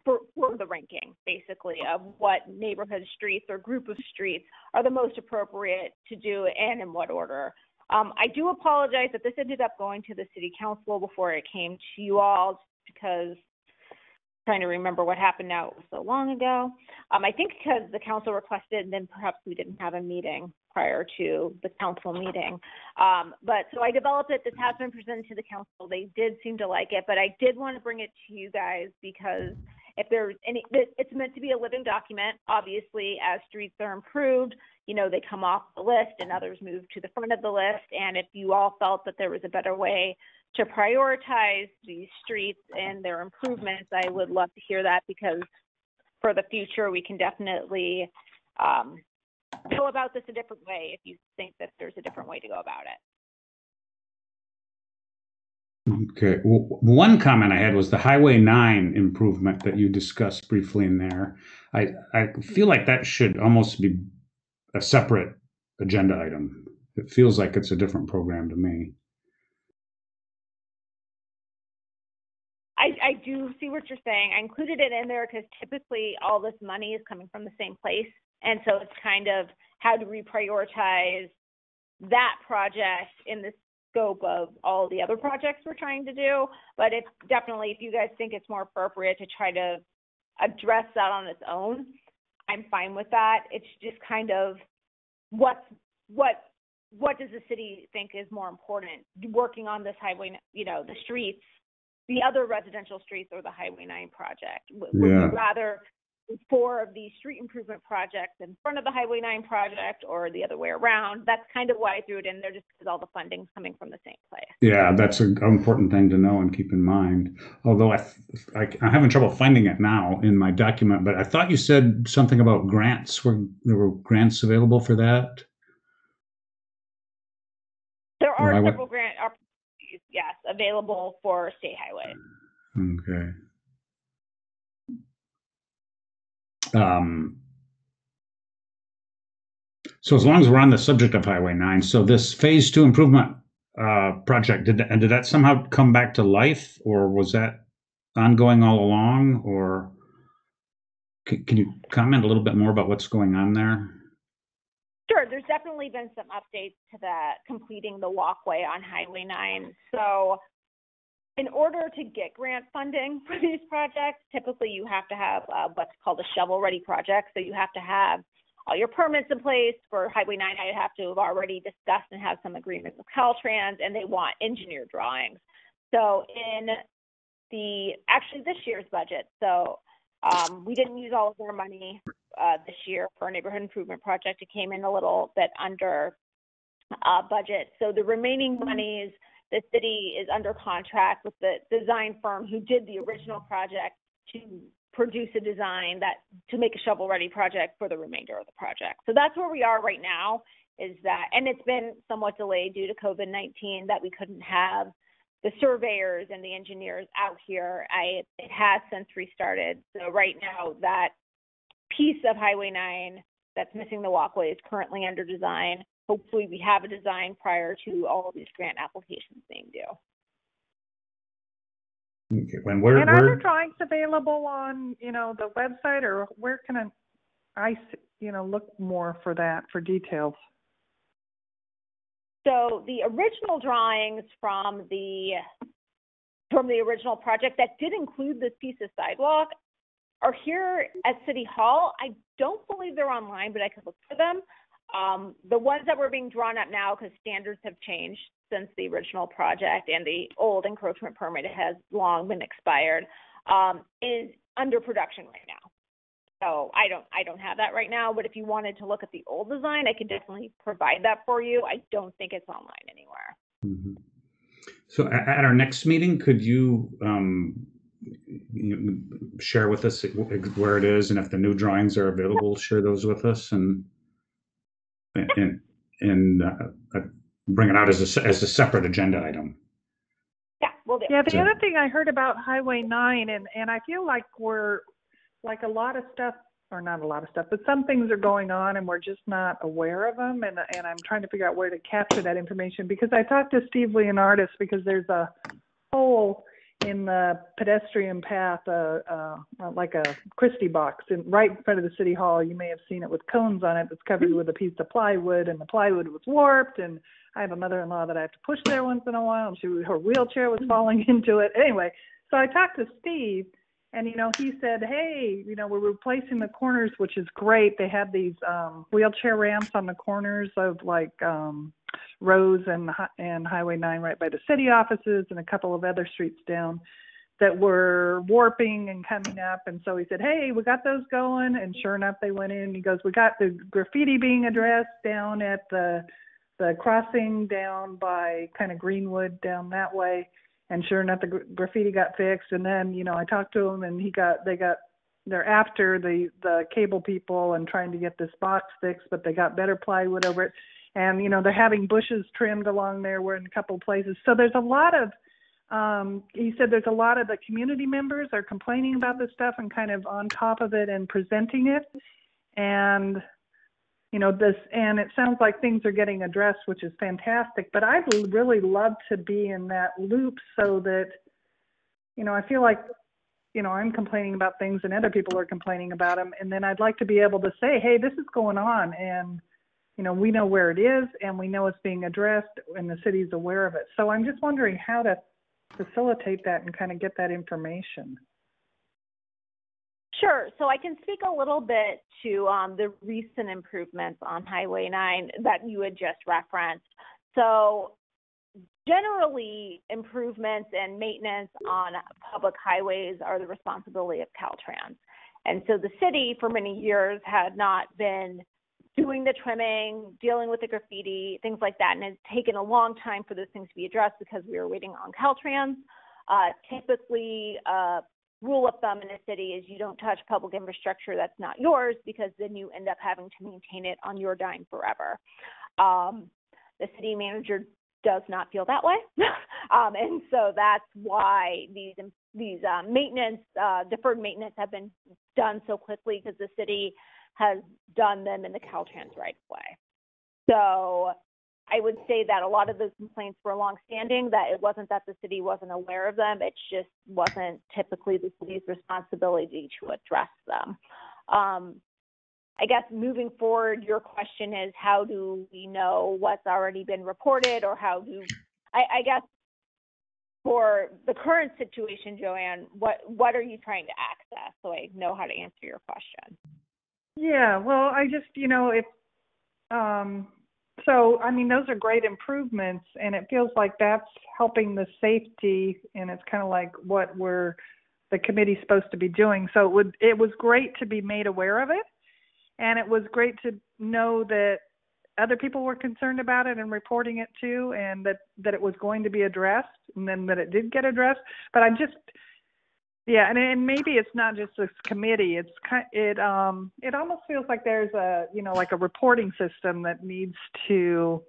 for the ranking, basically, of what neighborhood streets or group of streets are the most appropriate to do and in what order. I do apologize that this ended up going to the city council before it came to you all, because I'm trying to remember what happened now. It was so long ago. I think because the council requested, and then perhaps we didn't have a meeting prior to the council meeting. But so I developed it. This has been presented to the council. They did seem to like it, but I did want to bring it to you guys because if there's any, it's meant to be a living document. Obviously, as streets are improved, you know, they come off the list and others move to the front of the list. And if you all felt that there was a better way to prioritize these streets and their improvements, I would love to hear that, because for the future, we can definitely go about this a different way if you think that there's a different way to go about it. Okay. Well, one comment I had was the Highway 9 improvement that you discussed briefly in there. I feel like that should almost be a separate agenda item. It feels like it's a different program to me. I do see what you're saying. I included it in there because typically all this money is coming from the same place. And so it's kind of how do we prioritize that project in the scope of all the other projects we're trying to do. But if you guys think it's more appropriate to try to address that on its own, I'm fine with that. It's just kind of what does the city think is more important, working on this highway, you know, the streets, the other residential streets, or the Highway 9 project? Would you rather 4 of these street improvement projects in front of the Highway 9 project, or the other way around? That's kind of why I threw it in there, just because all the funding's coming from the same place. Yeah, that's an important thing to know and keep in mind. Although I'm having trouble finding it now in my document, but I thought you said something about grants. There were grants available for that? There are several grant opportunities, yes, available for state highways. Okay. So as long as we're on the subject of Highway 9, so this Phase 2 improvement project, did that somehow come back to life, or was that ongoing all along? Or can you comment a little bit more about what's going on there? Sure, there's definitely been some updates to that, completing the walkway on Highway 9. So in order to get grant funding for these projects, typically you have to have what's called a shovel-ready project. So you have to have all your permits in place. For Highway 9, I'd have to have already discussed and have some agreements with Caltrans, and they want engineer drawings. So in this year's budget, so we didn't use all of our money this year for a neighborhood improvement project. It came in a little bit under budget. So the remaining monies, the city is under contract with the design firm who did the original project to produce a design to make a shovel-ready project for the remainder of the project. So that's where we are right now, and it's been somewhat delayed due to COVID-19, that we couldn't have the surveyors and the engineers out here. It has since restarted. So right now, that piece of Highway 9 that's missing the walkway is currently under design. Hopefully we have a design prior to all of these grant applications being due. Okay. Are the drawings available on, the website, or where can I look more for that, for details? So the original drawings from the original project that did include this piece of sidewalk are here at City Hall. I don't believe they're online, but I could look for them. The ones that were being drawn up now, because standards have changed since the original project and the old encroachment permit has long been expired, is under production right now. So I don't have that right now, but if you wanted to look at the old design, I could definitely provide that for you. I don't think it's online anywhere. Mm-hmm. So at our next meeting, could you share with us where it is, and if the new drawings are available, share those with us, and bring it out as a separate agenda item. Yeah, we'll do. Yeah, the other thing I heard about Highway 9, and I feel like we're like a lot of stuff, or not a lot of stuff, but some things are going on and we're just not aware of them, and I'm trying to figure out where to capture that information, because I talked to Steve Leonardis, because there's a hole in the pedestrian path, like a Christie box, right in front of the city hall. You may have seen it with cones on it. That's covered with a piece of plywood, and the plywood was warped. And I have a mother-in-law that I have to push there once in a while, and her wheelchair was falling into it. Anyway, so I talked to Steve, and he said, hey, we're replacing the corners, which is great. They had these wheelchair ramps on the corners of Rose and Highway 9 right by the city offices, and a couple of other streets down that were warping and coming up. And so he said, hey, we got those going. And sure enough, they went in. He goes, we got the graffiti being addressed down at the crossing down by kind of Greenwood down that way. And sure enough, the graffiti got fixed. And then, I talked to him, and they're after the cable people and trying to get this box fixed, but they got better plywood over it. And, they're having bushes trimmed along there. We're in a couple of places. So there's a lot of, he said there's a lot of the community members are complaining about this stuff and kind of on top of it and presenting it. And, and it sounds like things are getting addressed, which is fantastic. But I'd really love to be in that loop so that, I feel like, I'm complaining about things and other people are complaining about them. And then I'd like to be able to say, hey, this is going on. And, we know where it is, and we know it's being addressed, and the city's aware of it. So I'm just wondering how to facilitate that and kind of get that information. Sure. So I can speak a little bit to the recent improvements on Highway 9 that you had just referenced. So generally, improvements and maintenance on public highways are the responsibility of Caltrans. And so the city for many years had not been doing the trimming, dealing with the graffiti, things like that. And it's taken a long time for those things to be addressed because we were waiting on Caltrans. Typically, rule of thumb in a city is you don't touch public infrastructure that's not yours, because then you end up having to maintain it on your dime forever. The city manager does not feel that way. And so that's why these maintenance, deferred maintenance have been done so quickly, because the city has done them in the Caltrans right away. So I would say that a lot of those complaints were longstanding, that it wasn't that the city wasn't aware of them, it just wasn't typically the city's responsibility to address them. I guess moving forward, your question is, how do we know what's already been reported, or I guess for the current situation, Joanne, what are you trying to access, so I know how to answer your question? Yeah, well, I just, so, I mean, those are great improvements, and it feels like that's helping the safety, and it's kind of like what the committee's supposed to be doing. So it was great to be made aware of it, and it was great to know that other people were concerned about it and reporting it too, and that it was going to be addressed, and then that it did get addressed. But yeah, and maybe it's not just this committee. It almost feels like there's like a reporting system that needs to,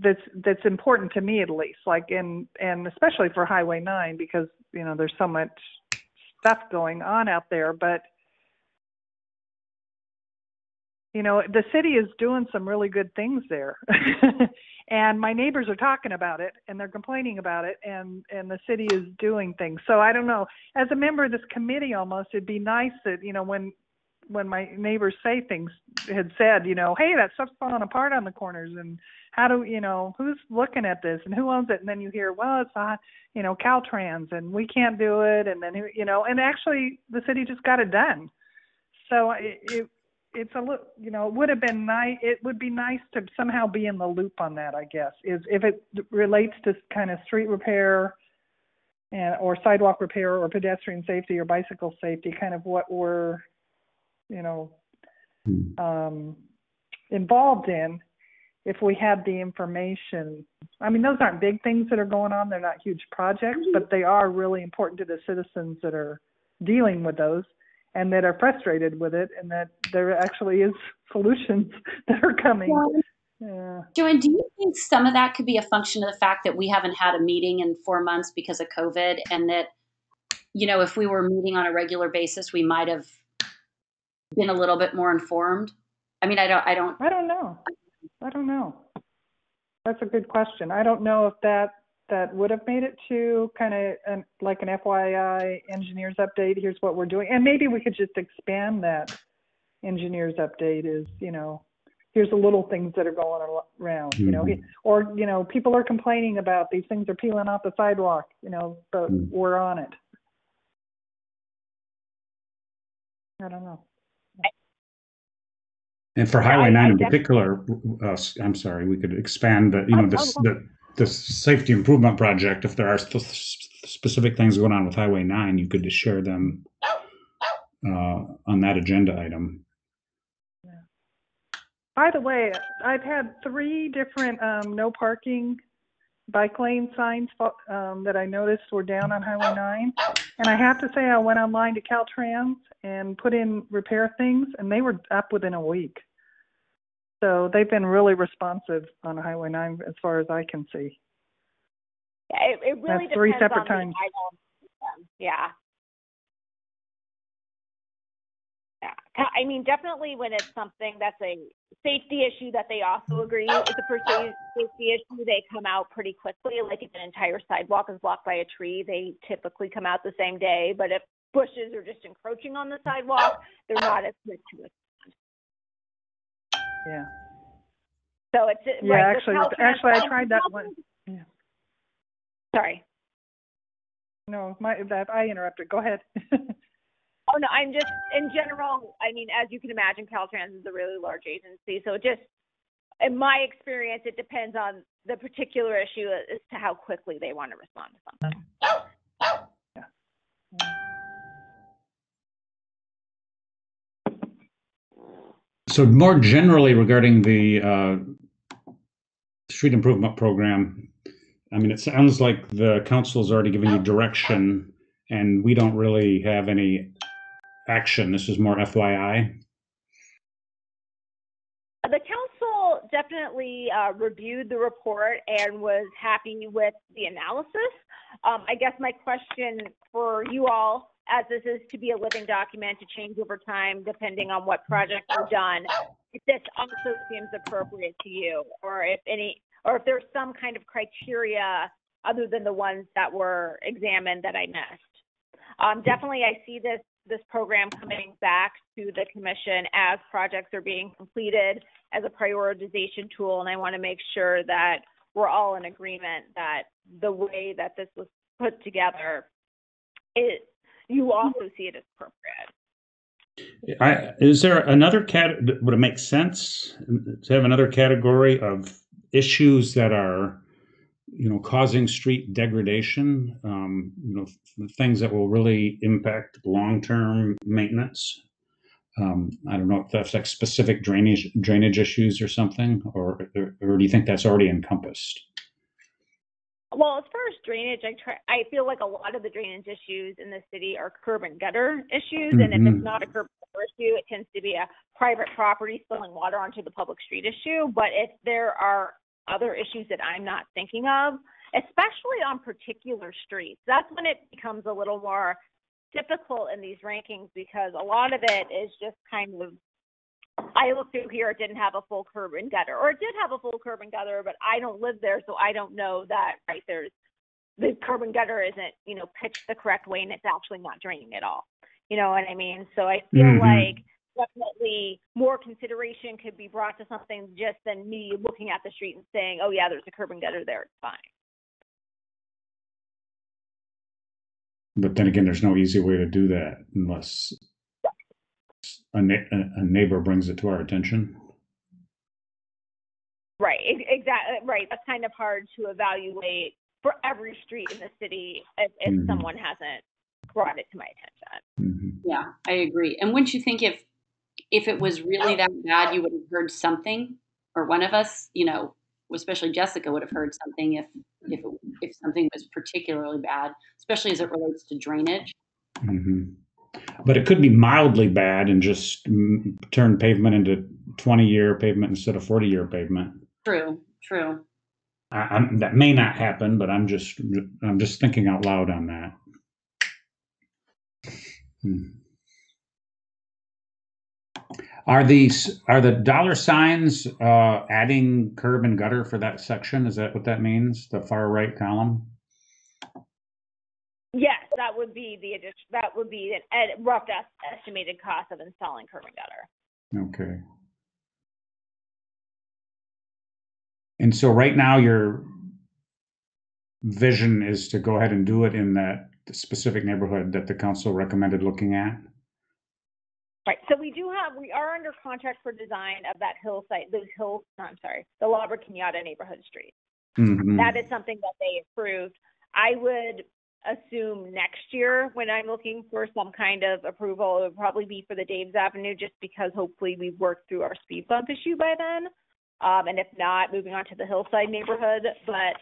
that's important to me at least. Like and especially for Highway 9, because there's so much stuff going on out there. But the city is doing some really good things there. And my neighbors are talking about it, and they're complaining about it, and the city is doing things. So I don't know. As a member of this committee, almost, it'd be nice that, when my neighbors say things, had said, hey, that stuff's falling apart on the corners, and how do, who's looking at this, and who owns it? And then you hear, well, it's Caltrans, and we can't do it, and then, and actually the city just got it done. So it's a little, it would have been nice. It would be nice to somehow be in the loop on that, I guess, is if it relates to kind of street repair or sidewalk repair or pedestrian safety or bicycle safety, kind of what we're, involved in. If we had the information, I mean, those aren't big things that are going on. They're not huge projects, but they are really important to the citizens that are dealing with those, and that are frustrated with it, and that there actually is solutions that are coming. Yeah. Joanne, do you think some of that could be a function of the fact that we haven't had a meeting in 4 months because of COVID, and that, if we were meeting on a regular basis, we might have been a little bit more informed? I mean, I don't know. That's a good question. I don't know if that, that would have made it to kind of like an FYI engineers update. Here's what we're doing. And maybe we could just expand that engineers update is, here's the little things that are going around, or, people are complaining about these things are peeling off the sidewalk, but we're on it. I don't know. And for Highway 9 in particular, I'm sorry, we could expand the safety improvement project. If there are specific things going on with Highway 9, you could just share them on that agenda item. Yeah. By the way, I've had 3 different no parking bike lane signs that I noticed were down on Highway 9. And I have to say, I went online to Caltrans and put in repair things, and they were up within a week. So they've been really responsive on Highway 9 as far as I can see. Yeah, it really depends 3 separate on times. Yeah. Yeah. I mean, definitely when it's something that's a safety issue that they also agree is a safety issue, they come out pretty quickly. Like if an entire sidewalk is blocked by a tree, they typically come out the same day. But if bushes are just encroaching on the sidewalk, they're not as quick to respond. Yeah. So it's yeah. Right, actually, I tried that one. Yeah. Sorry. No, I interrupted. Go ahead. Oh no, I'm just in general. I mean, as you can imagine, Caltrans is a really large agency, so just in my experience, it depends on the particular issue as to how quickly they want to respond to something. Yeah. So more generally regarding the street improvement program, I mean, it sounds like the council's already given you direction, and we don't really have any action. This is more FYI. The council definitely reviewed the report and was happy with the analysis. I guess my question for you all, as this is to be a living document to change over time depending on what projects are done, if this also seems appropriate to you, or if there's some kind of criteria other than the ones that were examined that I missed. Definitely, I see this program coming back to the commission as projects are being completed as a prioritization tool, and I want to make sure that we're all in agreement that the way that this was put together, you also see it as appropriate. Is there another would it make sense to have another category of issues that are, causing street degradation, things that will really impact long-term maintenance? I don't know if that's like specific drainage issues or something, or do you think that's already encompassed? Well, as far as drainage, I feel like a lot of the drainage issues in the city are curb and gutter issues, and if it's not a curb and gutter issue, it tends to be a private property spilling water onto the public street issue. But if there are other issues that I'm not thinking of, especially on particular streets, that's when it becomes a little more difficult in these rankings, because a lot of it is just kind of, I looked through here, it didn't have a full curb and gutter, or it did have a full curb and gutter, but I don't live there, so I don't know that, right, the curb and gutter isn't, pitched the correct way, and it's actually not draining at all. You know what I mean? So I feel like definitely more consideration could be brought to something just than me looking at the street and saying, oh yeah, there's a curb and gutter there, it's fine. But then again, there's no easy way to do that unless a neighbor brings it to our attention. Right, exactly. Right, that's kind of hard to evaluate for every street in the city if someone hasn't brought it to my attention. Yeah, I agree. And wouldn't you think if it was really that bad, you would have heard something, or one of us, especially Jessica, would have heard something if something was particularly bad, especially as it relates to drainage. But it could be mildly bad and just turn pavement into 20-year pavement instead of 40-year pavement. True. That may not happen, but I'm just thinking out loud on that. Are the dollar signs adding curb and gutter for that section? Is that what that means? The far right column? Yes, that would be an rough estimated cost of installing curb and gutter. Okay. And so right now your vision is to go ahead and do it in that specific neighborhood that the council recommended looking at? Right. So we are under contract for design of that the La Virginia neighborhood street. Mm-hmm. That is something that they approved. I would assume next year when I'm looking for some kind of approval, it would probably be for the Daves Avenue, just because hopefully we've worked through our speed bump issue by then. And if not, moving on to the Hillside neighborhood. But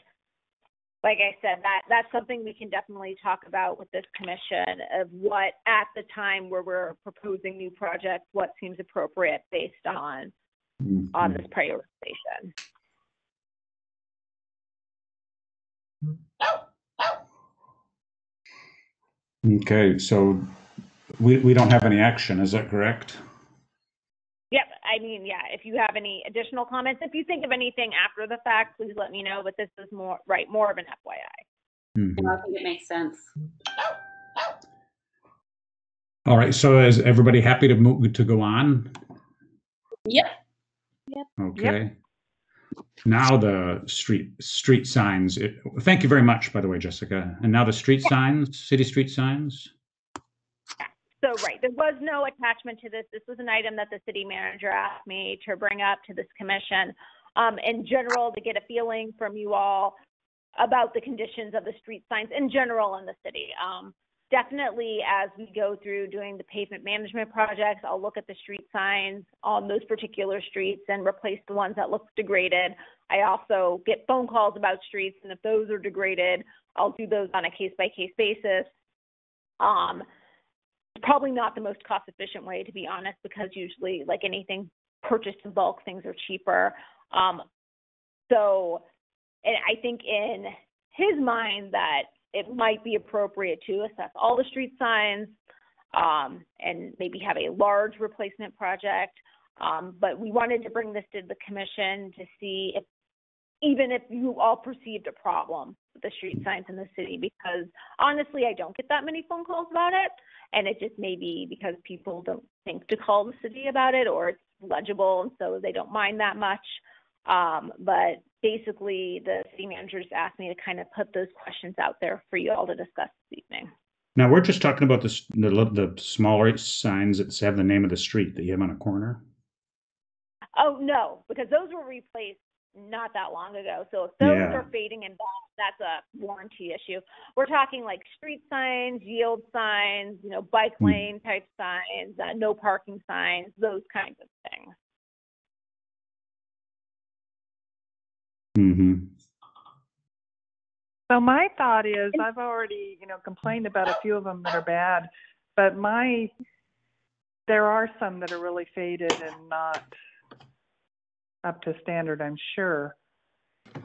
like I said, that's something we can definitely talk about with this commission of what, at the time where we're proposing new projects, what seems appropriate based on this prioritization. Okay, so we don't have any action, is that correct? Yep. I mean, yeah, if you have any additional comments, if you think of anything after the fact, please let me know, but this is more of an FYI. Mm-hmm. I think it makes sense. All right, so is everybody happy to go on? Yep. Okay. Yep. Now the street signs. Thank you very much, by the way, Jessica. And now the street signs, city street signs. So, right, there was no attachment to this. This was an item that the city manager asked me to bring up to this commission. In general, to get a feeling from you all about the conditions of the street signs in general in the city. Definitely, as we go through doing the pavement management projects, I'll look at the street signs on those particular streets and replace the ones that look degraded. I also get phone calls about streets, and if those are degraded, I'll do those on a case-by-case basis. Probably not the most cost-efficient way, to be honest, because usually, like anything purchased in bulk, things are cheaper. So, and I think in his mind that it might be appropriate to assess all the street signs and maybe have a large replacement project. But we wanted to bring this to the commission to see if, even if you all perceived a problem with the street signs in the city, because honestly, I don't get that many phone calls about it. And it just may be because people don't think to call the city about it, or it's legible, and so they don't mind that much. But basically, the city manager just asked me to kind of put those questions out there for you all to discuss this evening. Now we're just talking about the smaller signs that have the name of the street that you have on a corner. Oh no, because those were replaced not that long ago. So if those are fading and that's a warranty issue. We're talking like street signs, yield signs, bike lane type signs, no parking signs, those kinds of things. Mm-hmm. So my thought is, I've already, complained about a few of them that are bad, but there are some that are really faded and not up to standard, I'm sure.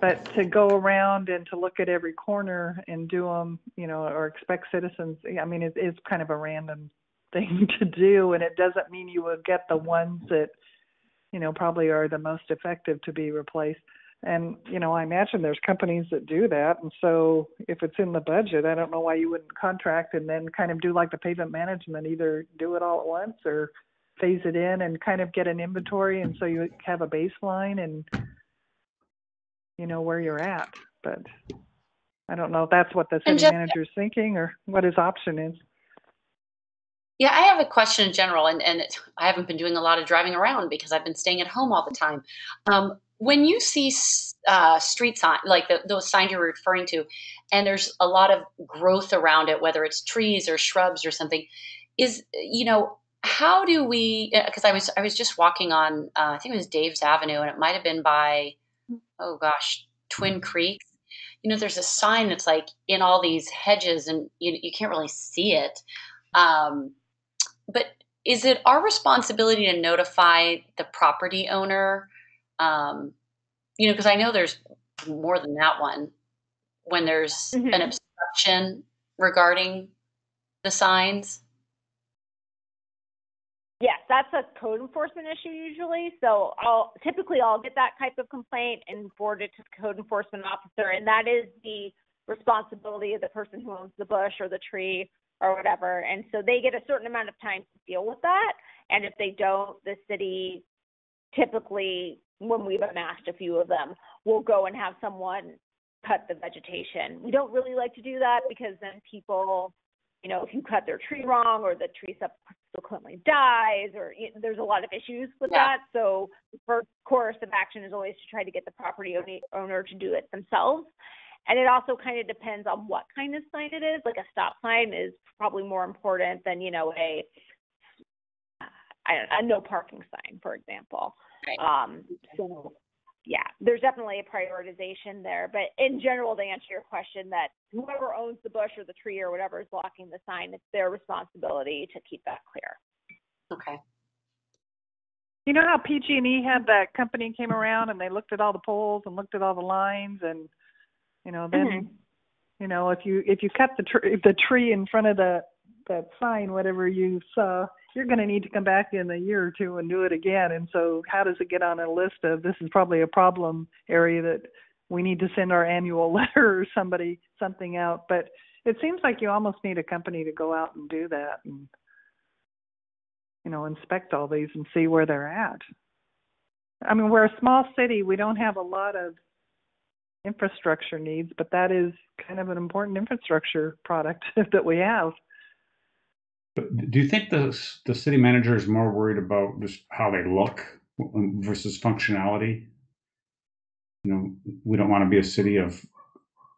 But to go around and to look at every corner and do them, or expect citizens, I mean, it's kind of a random thing to do, and it doesn't mean you will get the ones that, probably are the most effective to be replaced. And, I imagine there's companies that do that. And so if it's in the budget, I don't know why you wouldn't contract and then kind of do like the pavement management, either do it all at once or phase it in and kind of get an inventory. And so you have a baseline and, where you're at. But I don't know if that's what the city manager is thinking or what his option is. Yeah, I have a question in general, and I haven't been doing a lot of driving around because I've been staying at home all the time. When you see street sign, like those signs you're referring to, and there's a lot of growth around it, whether it's trees or shrubs or something, how do we? Because I was just walking on, I think it was Dave's Avenue, and it might have been by, oh gosh, Twin Creeks. There's a sign that's like in all these hedges, and you can't really see it. But is it our responsibility to notify the property owner? Because I know there's more than that one when there's an obstruction regarding the signs. Yes, that's a code enforcement issue usually. So I'll get that type of complaint and forward it to the code enforcement officer, and that is the responsibility of the person who owns the bush or the tree or whatever. And so they get a certain amount of time to deal with that. And if they don't, the city typically, when we've amassed a few of them, will go and have someone cut the vegetation. We don't really like to do that because then people, if you cut their tree wrong or the tree subsequently dies, or there's a lot of issues with that. So the first course of action is always to try to get the property owner to do it themselves. And it also kind of depends on what kind of sign it is. Like a stop sign is probably more important than, a no parking sign, for example. Right. So yeah, there's definitely a prioritization there. But in general, to answer your question, that whoever owns the bush or the tree or whatever is blocking the sign, it's their responsibility to keep that clear. Okay. You know how PG&E had that company came around and they looked at all the poles and looked at all the lines, and then if you cut the tree in front of that sign, whatever you saw, you're going to need to come back in a year or two and do it again. And so how does it get on a list of, this is probably a problem area that we need to send our annual letter or something out? But it seems like you almost need a company to go out and do that and, inspect all these and see where they're at. I mean, we're a small city. We don't have a lot of infrastructure needs, but that is kind of an important infrastructure product that we have. But do you think the city manager is more worried about just how they look versus functionality? We don't want to be a city of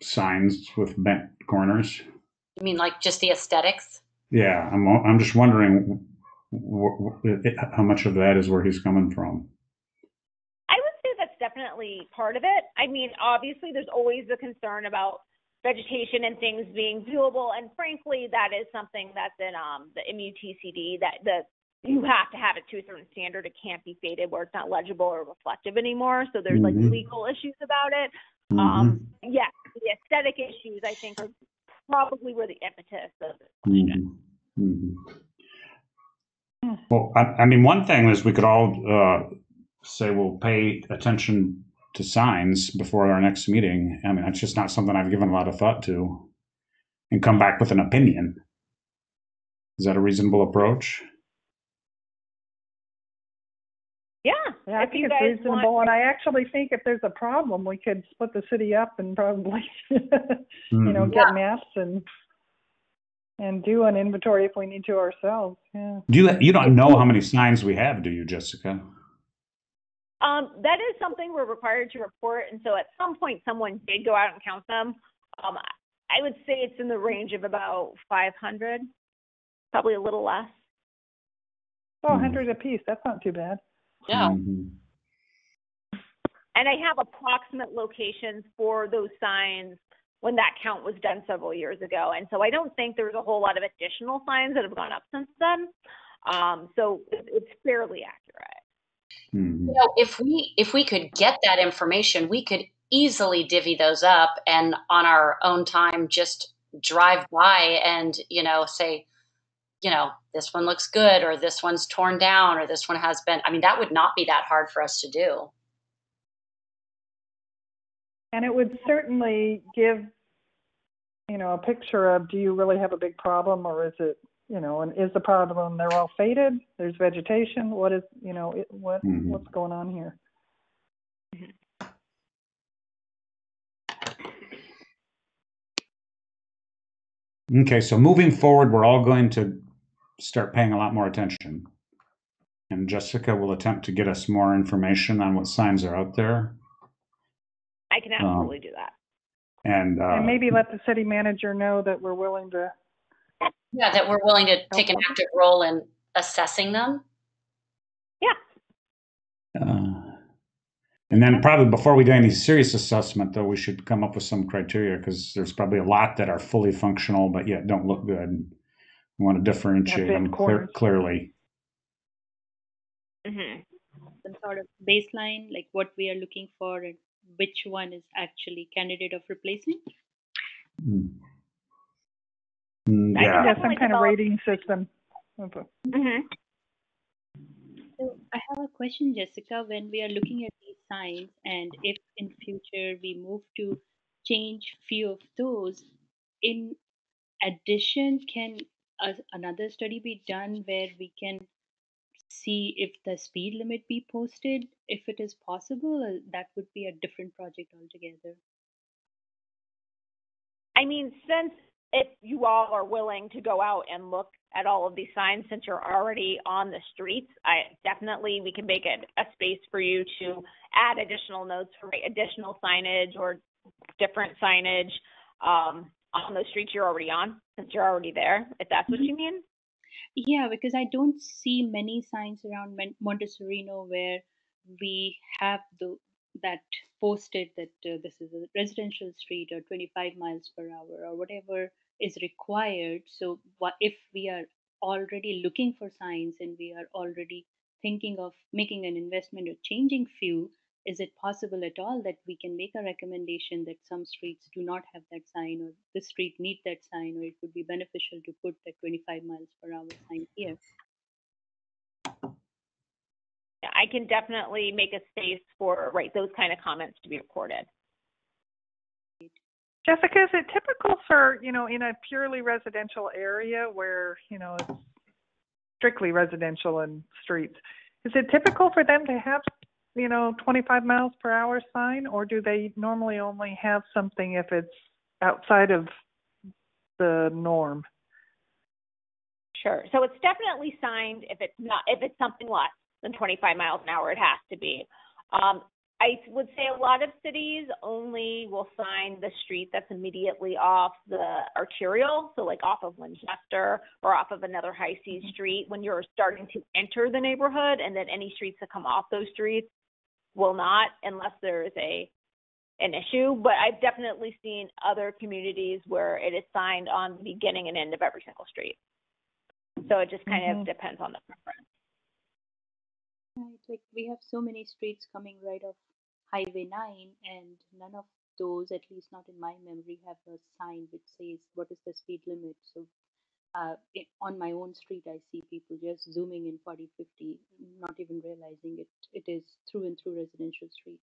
signs with bent corners. You mean like just the aesthetics? Yeah, I'm just wondering how much of that is where he's coming from. I would say that's definitely part of it. I mean, obviously, there's always the concern about vegetation and things being viewable, and frankly, that is something that's in the MUTCD, that you have to have it to a certain standard. It can't be faded where it's not legible or reflective anymore. So there's like legal issues about it. Yeah, the aesthetic issues, I think, are probably where the impetus of it. Well, I mean, one thing is we could all say we'll pay attention to signs before our next meeting. I mean, that's just not something I've given a lot of thought to, and come back with an opinion. Is that a reasonable approach? Yeah, I think it's reasonable, and I actually think if there's a problem, we could split the city up and probably, get maps and do an inventory if we need to ourselves. Yeah. You don't know how many signs we have, do you, Jessica? That is something we're required to report, and so at some point someone did go out and count them. I would say it's in the range of about 500, probably a little less. 100 a piece. That's not too bad. Yeah. And I have approximate locations for those signs when that count was done several years ago, and so I don't think there's a whole lot of additional signs that have gone up since then. So it's fairly accurate. If we could get that information, we could easily divvy those up and on our own time just drive by and say, this one looks good, or this one's torn down, or this one has been. I mean, that would not be that hard for us to do. And it would certainly give a picture of, do you really have a big problem, or is it and is the problem they're all faded, there's vegetation, what is what's going on here? Okay, so moving forward, we're all going to start paying a lot more attention, and Jessica will attempt to get us more information on what signs are out there. I can absolutely do that. And maybe let the city manager know that we're willing to. Yeah, that we're willing to take an active role in assessing them. Yeah. And then probably before we do any serious assessment, though, we should come up with some criteria, because there's probably a lot that are fully functional but yet don't look good. We want to differentiate them clearly. Some sort of baseline, like what we are looking for and which one is actually candidate of replacing. Yeah, some kind of rating system. So I have a question, Jessica. When we are looking at these signs, and if in future we move to change few of those, in addition, can another study be done where we can see if the speed limit be posted, if it is possible? That would be a different project altogether. I mean, since if you all are willing to go out and look at all of these signs, since you're already on the streets, we can make it a space for you to add additional notes for additional signage or different signage on those streets you're already on, since you're already there, if that's what you mean. Yeah, because I don't see many signs around Monte Sereno where we have that posted that this is a residential street or 25 miles per hour or whatever is required. So what if we are already looking for signs and we are already thinking of making an investment or changing few, is it possible at all that we can make a recommendation that some streets do not have that sign, or this street need that sign, or it would be beneficial to put that 25 miles per hour sign here? I can definitely make a space for those kind of comments to be recorded. Jessica, is it typical for, in a purely residential area where, it's strictly residential and streets, is it typical for them to have, 25 miles per hour sign, or do they normally only have something if it's outside of the norm? Sure. So it's definitely signed if it's something less than 25 miles an hour, it has to be. I would say a lot of cities only will sign the street that's immediately off the arterial, so like off of Winchester or off of another high seas street when you're starting to enter the neighborhood, and then any streets that come off those streets will not unless there is an issue. But I've definitely seen other communities where it is signed on the beginning and end of every single street. So it just kind of depends on the preference. Right, like we have so many streets coming right off Highway 9, and none of those, at least not in my memory, have a sign which says what is the speed limit. So on my own street, I see people just zooming in 40, 50, not even realizing it is through and through residential street.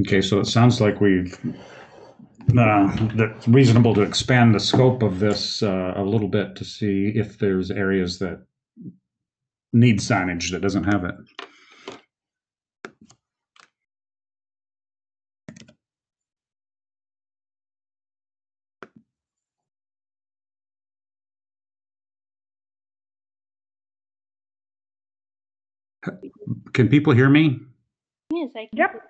Okay, so it sounds like that's reasonable to expand the scope of this a little bit to see if there's areas that need signage that doesn't have it. Can people hear me? Yes, I can. Yep.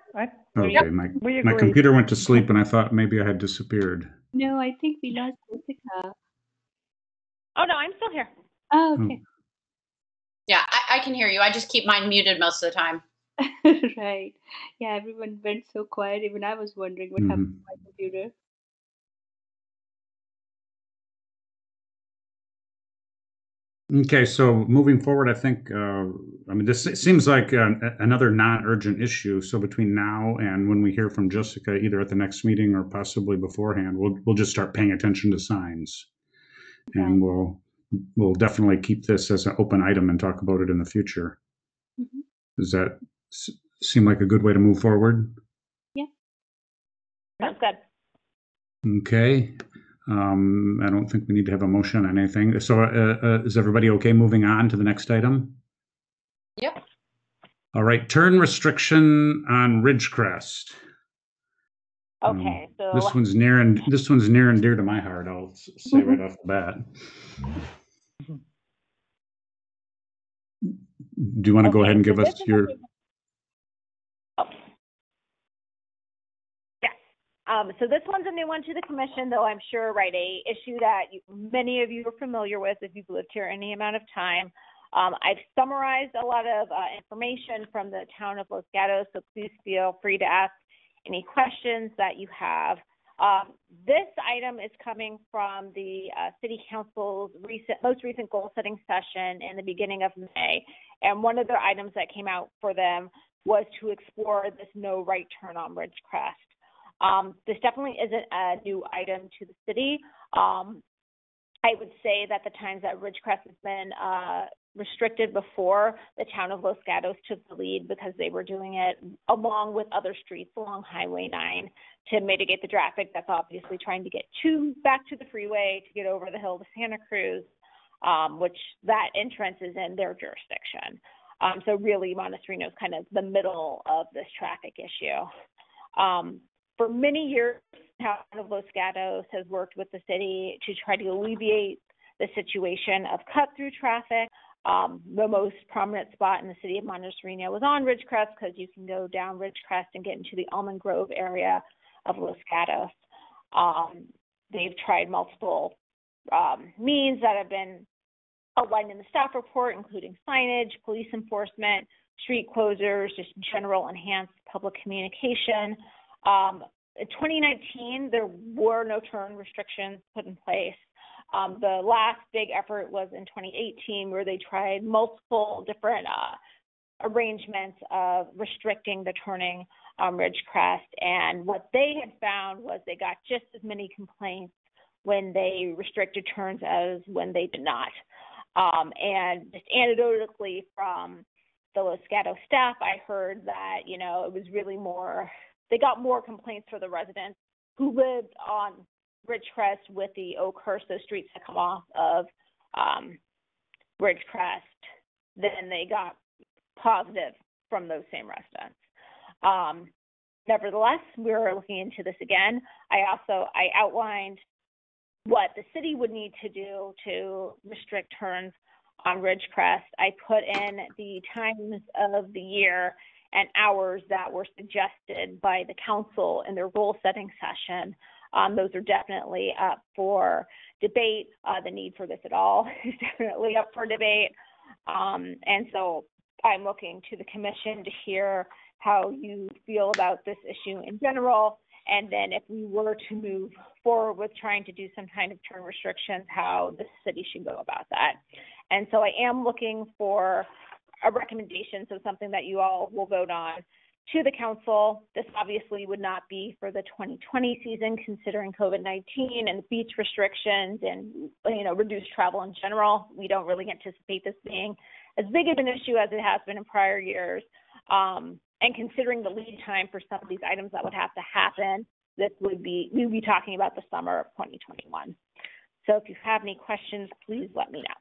Okay, my computer went to sleep and I thought maybe I had disappeared. No, I think we lost Jessica. Oh, no, I'm still here. Oh, okay. Yeah, I can hear you. I just keep mine muted most of the time. Right. Yeah, everyone went so quiet. Even I was wondering what happened to my computer. Okay, so moving forward, I think, this seems like another non-urgent issue. So between now and when we hear from Jessica, either at the next meeting or possibly beforehand, we'll just start paying attention to signs, and we'll definitely keep this as an open item and talk about it in the future. Mm-hmm. Does that seem like a good way to move forward? Yeah. Sounds good. Okay. I don't think we need to have a motion on anything. So is everybody okay moving on to the next item? Yep. All right. Turn restriction on Ridgecrest. Okay. So this one's near and dear to my heart. I'll say right off the bat. Do you want to go ahead and give us your? So this one's a new one to the commission, though I'm sure, a issue that many of you are familiar with if you've lived here any amount of time. I've summarized a lot of information from the town of Los Gatos, so please feel free to ask any questions that you have. This item is coming from the City Council's most recent goal-setting session in the beginning of May. And one of the items that came out for them was to explore this no right turn on Ridgecrest. This definitely isn't a new item to the city. I would say that the times that Ridgecrest has been restricted before, the town of Los Gatos took the lead because they were doing it along with other streets along Highway 9 to mitigate the traffic that's obviously trying to get back to the freeway to get over the hill to Santa Cruz, which that entrance is in their jurisdiction. So really, Monte Sereno is kind of the middle of this traffic issue. For many years, the town of Los Gatos has worked with the city to try to alleviate the situation of cut-through traffic. The most prominent spot in the city of Monte Sereno was on Ridgecrest because you can go down Ridgecrest and get into the Almond Grove area of Los Gatos. They've tried multiple means that have been outlined in the staff report, including signage, police enforcement, street closures, just general enhanced public communication. In 2019, there were no turn restrictions put in place. The last big effort was in 2018, where they tried multiple different arrangements of restricting the turning on Ridgecrest. And what they had found was they got just as many complaints when they restricted turns as when they did not. And just anecdotally from the Los Gatos staff, I heard that, it was really they got more complaints for the residents who lived on Ridgecrest with the Oakhurst, those streets that come off of Ridgecrest, than they got positive from those same residents. Nevertheless, we're looking into this again. I outlined what the city would need to do to restrict turns on Ridgecrest. I put in the times of the year and hours that were suggested by the council in their goal-setting session. Those are definitely up for debate. The need for this at all is definitely up for debate. And so I'm looking to the commission to hear how you feel about this issue in general. And then if we were to move forward with trying to do some kind of turn restrictions, how the city should go about that. And so I am looking for a recommendation, so something that you all will vote on to the council. This obviously would not be for the 2020 season, considering COVID-19 and the beach restrictions and reduced travel in general. We don't really anticipate this being as big of an issue as it has been in prior years. And considering the lead time for some of these items that would have to happen, we'd be talking about the summer of 2021. So if you have any questions, please let me know.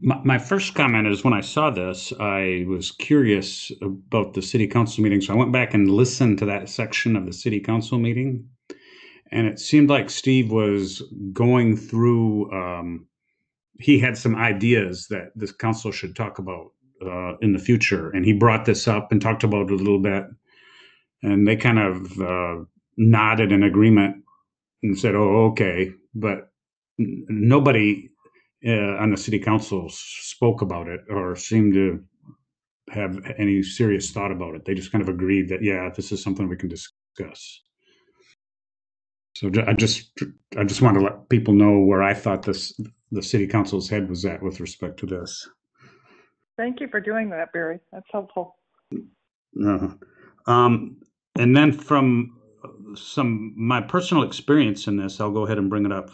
My first comment is when I saw this, I was curious about the city council meeting. So I went back and listened to that section of the city council meeting. And it seemed like Steve was going through, he had some ideas that this council should talk about in the future. And he brought this up and talked about it a little bit. And they kind of nodded in agreement and said, oh, okay. But nobody on the city council spoke about it or seemed to have any serious thought about it. They just kind of agreed that, yeah, this is something we can discuss. So I just wanted to let people know where I thought the city council's head was at with respect to this. Thank you for doing that, Barry. That's helpful. And then from my personal experience in this, I'll go ahead and bring it up.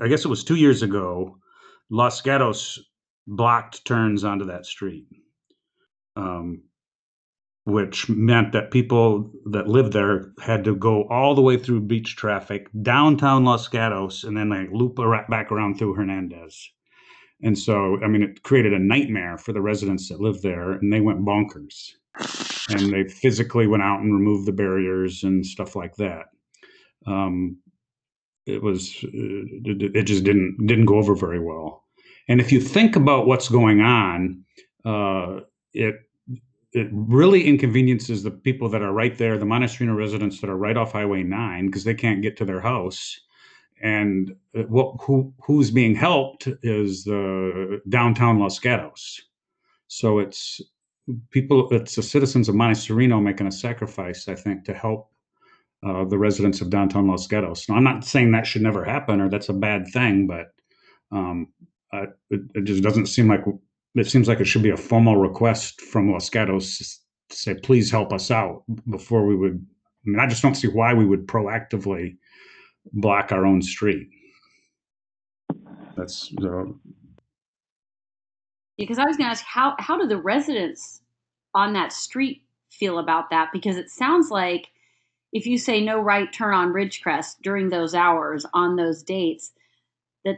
I guess it was 2 years ago, Los Gatos blocked turns onto that street, which meant that people that lived there had to go all the way through beach traffic, downtown Los Gatos, and then loop back around through Hernandez. And so, it created a nightmare for the residents that lived there, and they went bonkers. And they physically went out and removed the barriers and stuff like that. It just didn't go over very well. And if you think about what's going on, it really inconveniences the people that are right there, the Monte Sereno residents that are right off Highway 9, because they can't get to their house. And who's being helped is the downtown Los Gatos. So it's the citizens of Monte Sereno making a sacrifice, I think, to help the residents of downtown Los Gatos. Now, I'm not saying that should never happen or that's a bad thing, but um, it just doesn't seem like it seems like it should be a formal request from Los Gatos to say, please help us out before we would. I mean, I just don't see why we would proactively block our own street. That's because I was going to ask how do the residents on that street feel about that? Because it sounds like if you say no right turn on Ridgecrest during those hours on those dates,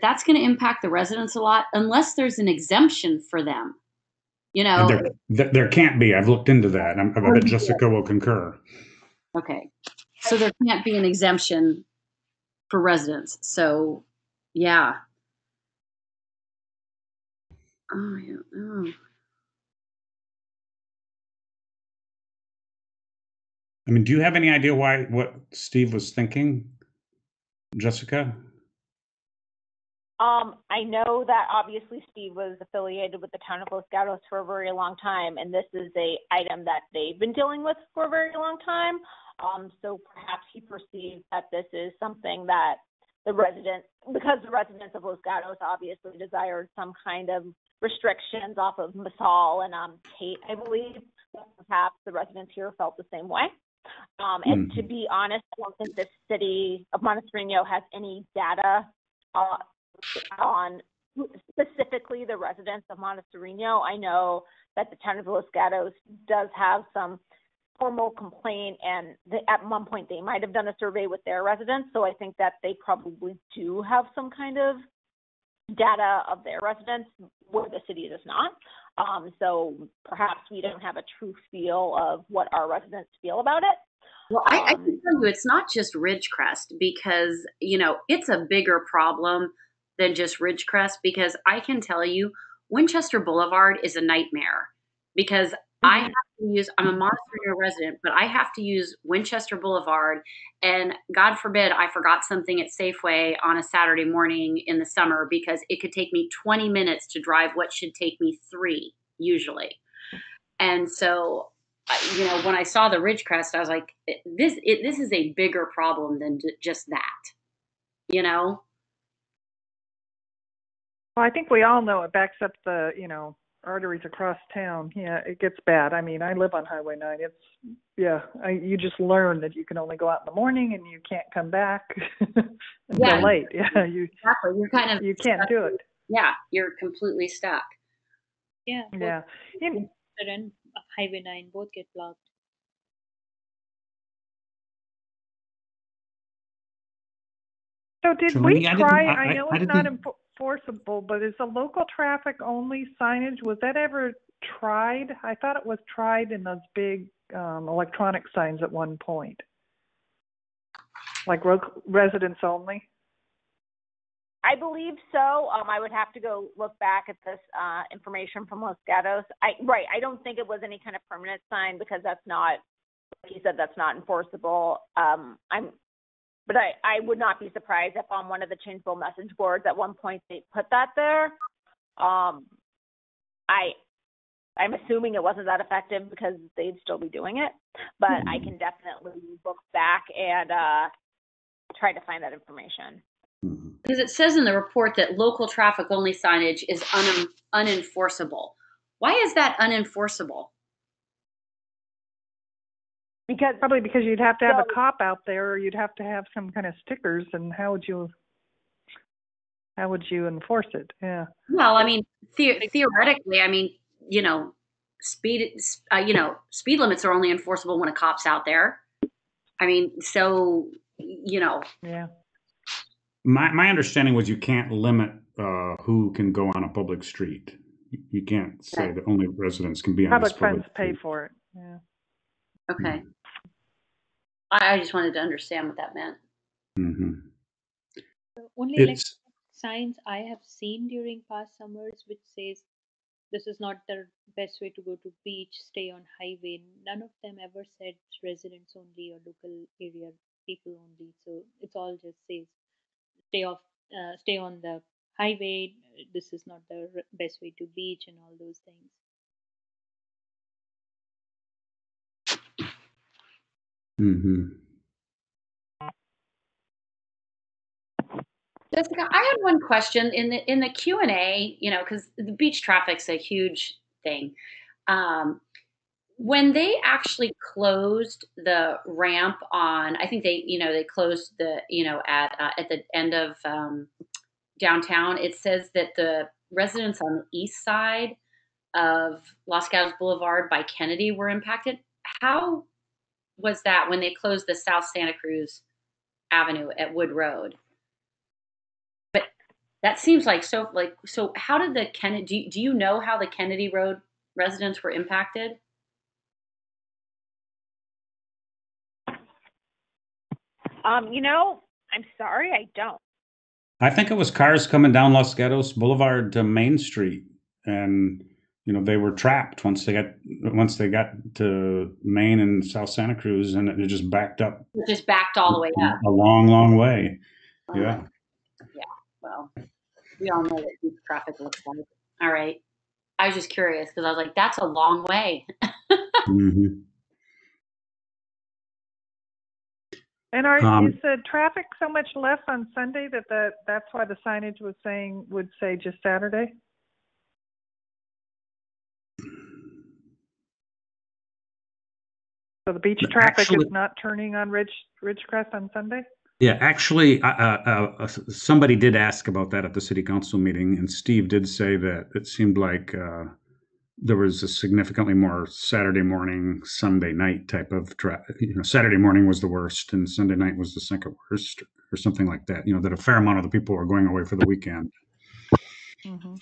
that's going to impact the residents a lot unless there's an exemption for them. You know, there can't be. I've looked into that. I bet Jessica will concur. Okay, so there can't be an exemption for residents. So, yeah. Oh, yeah. Oh. I mean, do you have any idea what Steve was thinking, Jessica? I know that obviously Steve was affiliated with the town of Los Gatos for a very long time, and this is a item that they've been dealing with for a very long time. So perhaps he perceived that this is something that because the residents of Los Gatos obviously desired some kind of restrictions off of Masal and Tate, I believe, that perhaps the residents here felt the same way. And to be honest, I don't think the city of Monte Sereno has any data on specifically the residents of Monte Sereno. I know that the town of Los Gatos does have some formal complaint, and at one point they might have done a survey with their residents, so I think that they probably do have some kind of data of their residents where the city does not. So perhaps we don't have a true feel of what our residents feel about it. Well, I can tell you it's not just Ridgecrest because, it's a bigger problem than just Ridgecrest because I can tell you Winchester Boulevard is a nightmare because I have to use, I'm a Monte Sereno resident, but I have to use Winchester Boulevard. And God forbid I forgot something at Safeway on a Saturday morning in the summer because it could take me 20 minutes to drive what should take me 3 usually. And so, when I saw the Ridgecrest, I was like, this is a bigger problem than just that, Well, I think we all know it backs up the, arteries across town. Yeah, it gets bad. I mean, I live on Highway 9. You just learn that you can only go out in the morning and you can't come back until late. Yeah, exactly. You're kind of you can't do it. Yeah, you're completely stuck. Yeah. Yeah. And Highway 9 both get blocked. So did we try? I know it's not enforceable, but is the local traffic only signage? Was that ever tried? I thought it was tried in those big electronic signs at one point, like residents only. I believe so. I would have to go look back at this information from Los Gatos. I don't think it was any kind of permanent sign because that's not, like you said, that's not enforceable. But I would not be surprised if on one of the changeable message boards at one point they put that there. I'm assuming it wasn't that effective because they'd still be doing it. But I can definitely look back and try to find that information. Because it says in the report that local traffic only signage is unenforceable. Why is that unenforceable? Probably because you'd have to have a cop out there, or you'd have to have some kind of stickers. And how would you enforce it? Yeah. Well, I mean, theoretically, I mean, speed limits are only enforceable when a cop's out there. I mean, so Yeah. My understanding was you can't limit who can go on a public street. You can't say that only residents can be on this public street. Pay for it. Yeah. Okay. I just wanted to understand what that meant. Mm-hmm. Only signs I have seen during past summers which says this is not the best way to go to beach, stay on highway. None of them ever said residents only or local area people only. So it's all just says stay on the highway. This is not the best way to beach and all those things. Mm-hmm. Jessica, I had one question in the Q&A, because the beach traffic's a huge thing. Um, when they actually closed the ramp on, I think they closed at the end of downtown. It says that the residents on the east side of Los Gatos Boulevard by Kennedy were impacted. How was that when they closed the South Santa Cruz Avenue at Wood Road? But that seems like so. How did the Kennedy? Do you know how the Kennedy Road residents were impacted? I'm sorry, I don't. I think it was cars coming down Los Gatos Boulevard to Main Street, and they were trapped once they got to Main and South Santa Cruz, and it just backed up It just backed all the way up. a long, long way. Yeah. Yeah. Well, we all know what beach traffic looks like. All right. I was just curious because I was like, that's a long way. Mm-hmm. And is the traffic so much less on Sunday that's why the signage would say just Saturday? So the beach traffic is not turning on Ridgecrest on Sunday? Yeah, actually, somebody did ask about that at the city council meeting, and Steve did say that it seemed like there was a significantly more Saturday morning, Sunday night type of traffic. Saturday morning was the worst, and Sunday night was the second worst, or something like that. That a fair amount of the people were going away for the weekend. Mm-hmm.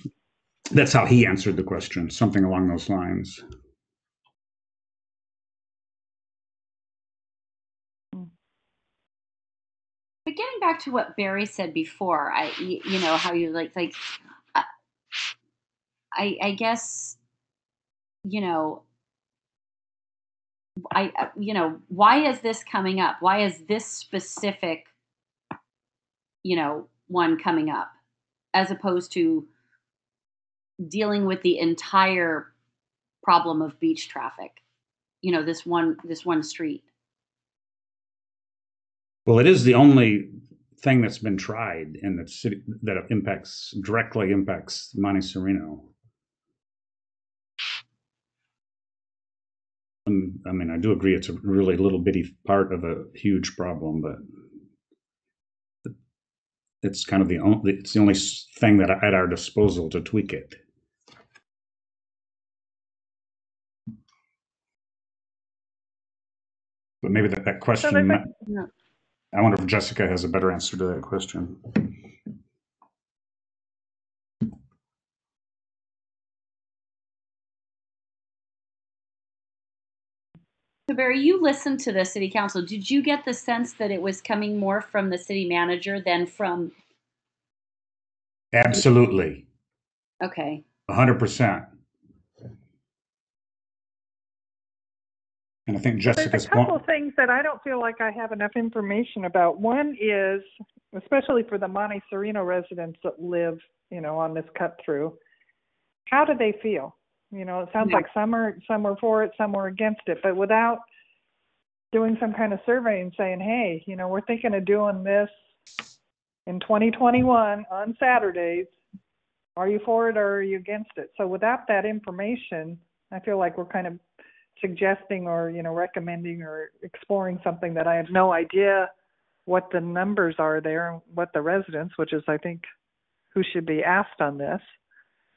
That's how he answered the question, something along those lines. But getting back to what Barry said before, how you I guess, why is this coming up? Why is this specific, one coming up as opposed to dealing with the entire problem of beach traffic? This one street. Well, it is the only thing that's been tried in the city that directly impacts Monte Sereno. I mean, I do agree it's a really little bitty part of a huge problem, but it's kind of the only thing that at our disposal to tweak it. But maybe that question, I wonder if Jessica has a better answer to that question. So Barry, you listened to the city council. Did you get the sense that it was coming more from the city manager than from? Absolutely. Okay. 100%. And I think Jessica's There's a couple of things that I don't feel like I have enough information about. One is, especially for the Monte Sereno residents that live, on this cut through, how do they feel? It sounds like some are for it, some were against it, but without doing some kind of survey and saying, hey, we're thinking of doing this in 2021 on Saturdays. Are you for it or are you against it? So without that information, I feel like we're kind of suggesting or, recommending or exploring something that I have no idea what the numbers are there and what the residents, which is, I think, who should be asked on this.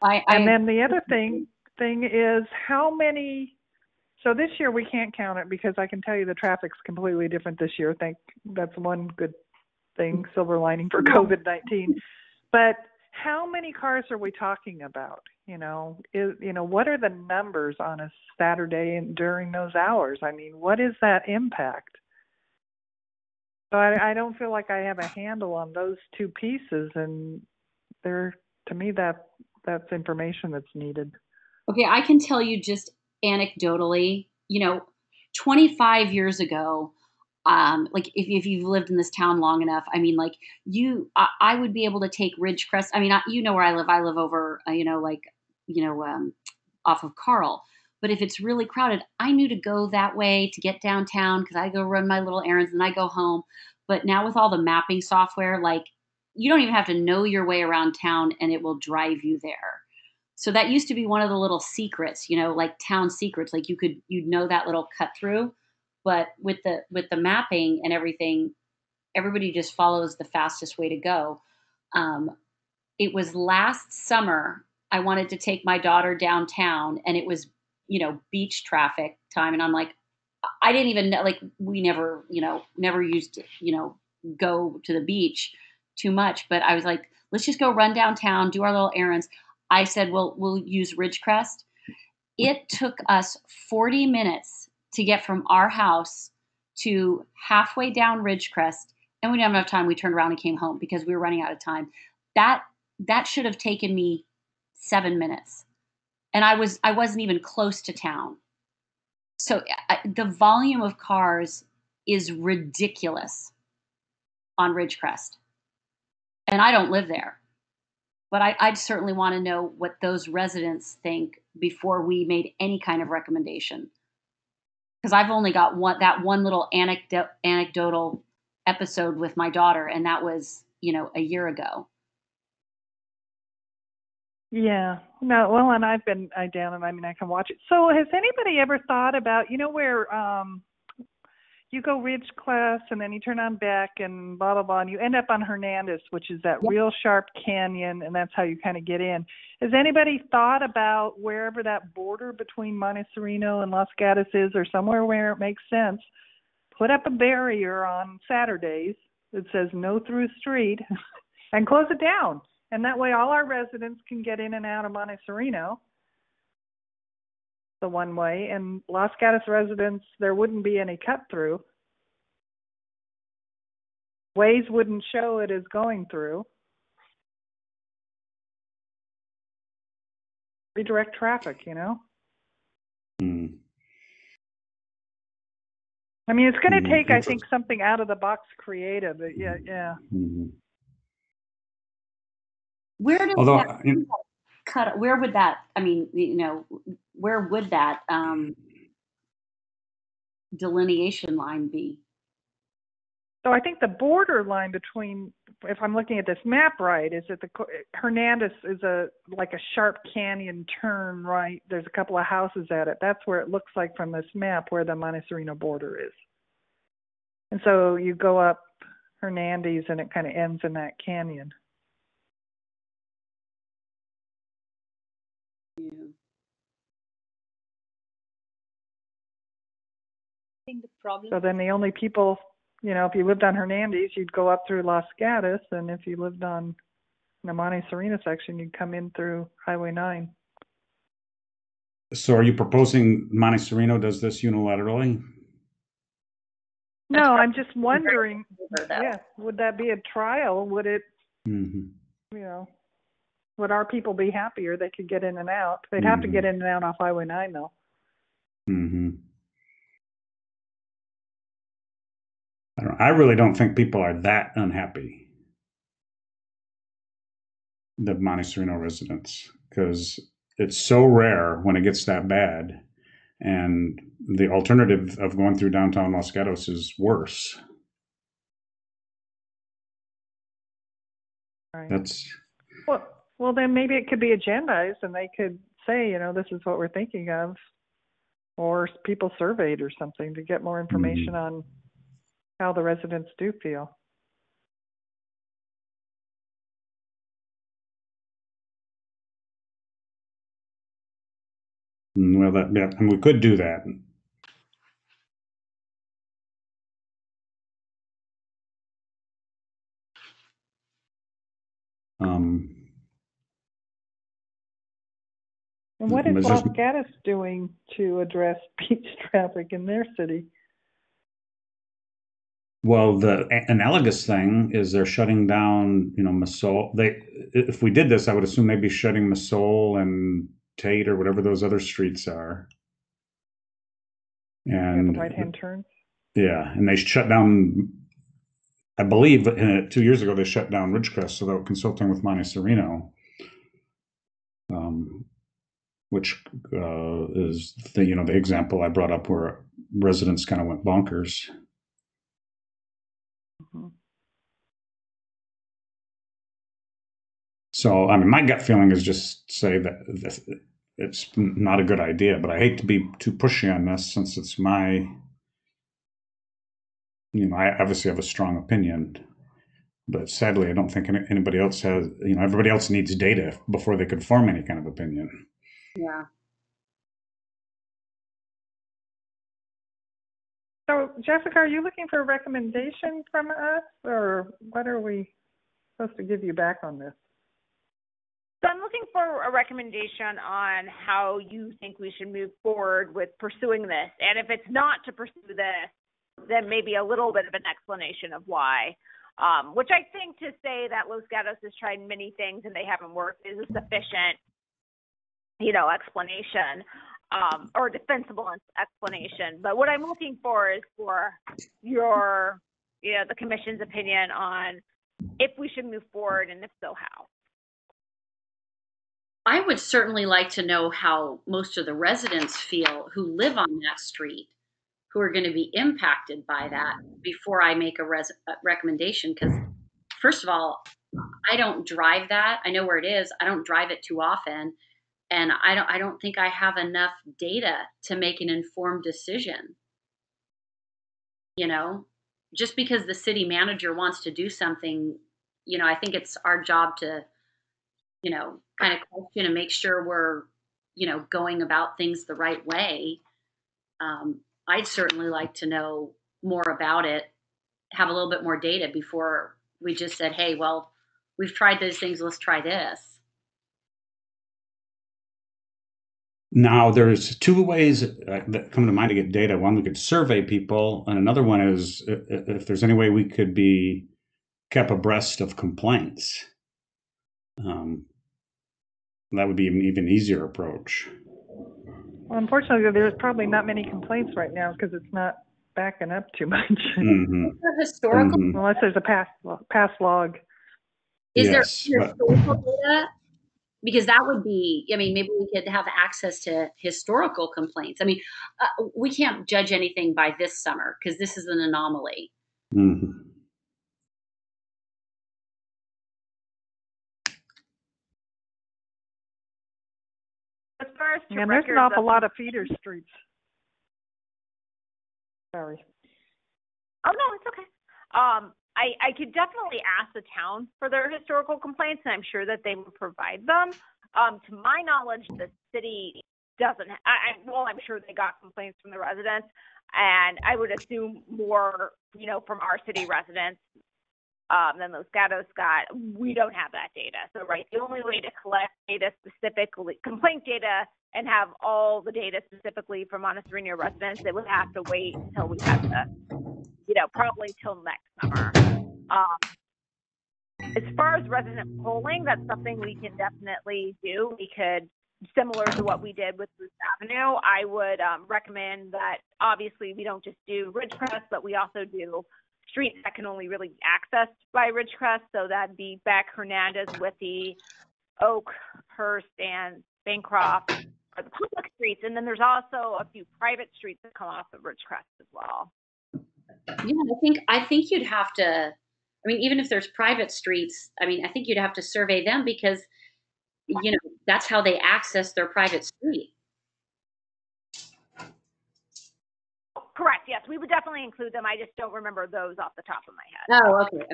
And then the other thing is how many. So this year we can't count it because I can tell you the traffic's completely different this year. I think that's one good thing, silver lining for COVID-19. But how many cars are we talking about? What are the numbers on a Saturday and during those hours? I mean, what is that impact? So I don't feel like I have a handle on those two pieces, and to me that's information that's needed. Okay, I can tell you just anecdotally, 25 years ago, like if you've lived in this town long enough, I mean, like I would be able to take Ridgecrest. I mean, where I live. I live over, off of Carl. But if it's really crowded, I knew to go that way to get downtown because I go run my little errands and I go home. But now with all the mapping software, like you don't even have to know your way around town and it will drive you there. So that used to be one of the little secrets, like town secrets. Like you'd know that little cut through, but with the mapping and everything, everybody just follows the fastest way to go. Um, it was last summer. I wanted to take my daughter downtown, and it was beach traffic time, and I'm like, I didn't even know, like, we never used to, go to the beach too much, but I was like, let's just go run downtown, do our little errands. I said, well, we'll use Ridgecrest. It took us 40 minutes to get from our house to halfway down Ridgecrest, and we didn't have enough time. We turned around and came home because we were running out of time. That should have taken me 7 minutes, and I wasn't even close to town. So the volume of cars is ridiculous on Ridgecrest, and I don't live there. But I'd certainly want to know what those residents think before we made any kind of recommendation. Because I've only got one little anecdotal episode with my daughter, and that was a year ago. Yeah. No, well, and I down, and I can watch it. So has anybody ever thought about, where you go Ridgecrest and then you turn on Beck and blah, blah, blah, and you end up on Hernandez, which is that real sharp canyon, and that's how you kind of get in. Has anybody thought about wherever that border between Monte Sereno and Los Gatos is, or somewhere where it makes sense, put up a barrier on Saturdays that says no through street and close it down? And that way all our residents can get in and out of Monte Sereno the one way, and Los Gatos residents, there wouldn't be any cut through. Waze wouldn't show it as going through. Redirect traffic, Mm. I mean, it's going to take, I think, something out of the box creative. Yeah. Mm-hmm. Where does that cut? Where would that? I mean, where would that delineation line be? So I think the border line between, if I'm looking at this map right, is that Hernandez is like a sharp canyon turn right. There's a couple of houses at it. That's where it looks like from this map where the Monte Sereno border is. And so you go up Hernandez and it kind of ends in that canyon. I think the problem. So then the only people, if you lived on Hernandez, you'd go up through Los Gatos, and if you lived on the Monte Sereno section, you'd come in through Highway 9. So are you proposing Monte Sereno does this unilaterally? No, I'm just wondering, would that be a trial? Would it, would our people be happier? They could get in and out. They'd have to get in and out off Highway 9, though. Mm-hmm. I really don't think people are that unhappy, the Monte Sereno residents, because it's so rare when it gets that bad, and the alternative of going through downtown Los Gatos is worse. Right. That's well, then maybe it could be agendized, and they could say, this is what we're thinking of, or people surveyed or something to get more information on how the residents do feel. Well, and we could do that. And what is Los Gatos doing to address beach traffic in their city? Well, the analogous thing is they're shutting down, Masol. If we did this, I would assume they'd be shutting Masol and Tate or whatever those other streets are. And the right-hand turns. Yeah, and they shut down. I believe 2 years ago they shut down Ridgecrest, so they were consulting with Monte Sereno, which is the example I brought up where residents kind of went bonkers. So, I mean, my gut feeling is just say that it's not a good idea, but I hate to be too pushy on this since it's my, I obviously have a strong opinion, but sadly, I don't think anybody else has, everybody else needs data before they could form any kind of opinion. Yeah. So, Jessica, are you looking for a recommendation from us, or what are we supposed to give you back on this? So I'm looking for a recommendation on how you think we should move forward with pursuing this. And if it's not to pursue this, then maybe a little bit of an explanation of why. Which I think to say that Los Gatos has tried many things and they haven't worked is a sufficient, explanation. Or defensible explanation. But what I'm looking for is for your, the commission's opinion on if we should move forward and if so, how. I would certainly like to know how most of the residents feel who live on that street, who are going to be impacted by that before I make a recommendation. Because first of all, I don't drive that. I know where it is. I don't drive it too often. And I don't think I have enough data to make an informed decision. Just because the city manager wants to do something, I think it's our job to, kind of question and make sure we're, going about things the right way. I'd certainly like to know more about it, have a little bit more data before we just said, hey, well, we've tried those things, let's try this. Now, there's two ways that come to mind to get data. One, we could survey people, and another one is if there's any way we could be kept abreast of complaints. That would be an even easier approach. Well, unfortunately, there's probably not many complaints right now because it's not backing up too much. Mm-hmm. Historical, unless there's a past log. Is there Yes, historical data? Because that would be, maybe we could have access to historical complaints. We can't judge anything by this summer because this is an anomaly. Mm-hmm. As far as and there's an awful lot of feeder streets. Sorry. Oh, no, it's okay. I could definitely ask the town for their historical complaints, and I'm sure that they will provide them. To my knowledge, the city doesn't. I'm sure they got complaints from the residents, and I would assume more, from our city residents than Los Gatos got. We don't have that data. So, right, the only way to collect data specifically, complaint data, and have all the data specifically from Monte Sereno residents, they would have to wait until we have the, probably till next summer. As far as resident polling, that's something we can definitely do. We could, similar to what we did with Bruce Avenue, I would recommend that obviously we don't just do Ridgecrest, but we also do streets that can only really be accessed by Ridgecrest. So that'd be Beck, Hernandez, Withy, Oak, Hearst, and Bancroft are the public streets. And then there's also a few private streets that come off of Ridgecrest as well. Yeah, I think you'd have to, even if there's private streets, I think you'd have to survey them because, that's how they access their private street. Correct. Yes, we would definitely include them. I just don't remember those off the top of my head. Oh, okay.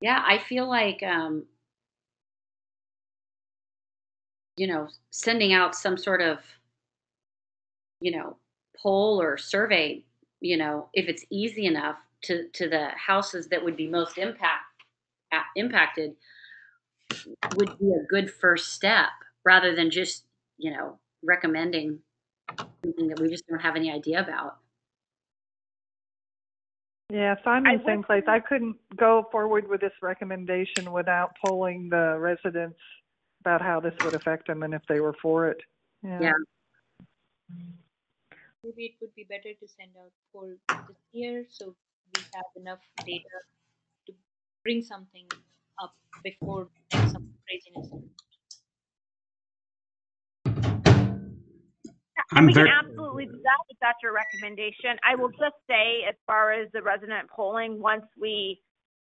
Yeah, I feel like, sending out some sort of, poll or survey, if it's easy enough to the houses that would be most impacted would be a good first step rather than just, recommending something that we just don't have any idea about. Yeah, so I'm in the same place. I couldn't go forward with this recommendation without polling the residents about how this would affect them and if they were for it. Yeah. Maybe it would be better to send out poll this year so we have enough data to bring something up before some craziness. We can absolutely do that if that's your recommendation. I will just say, as far as the resident polling, once we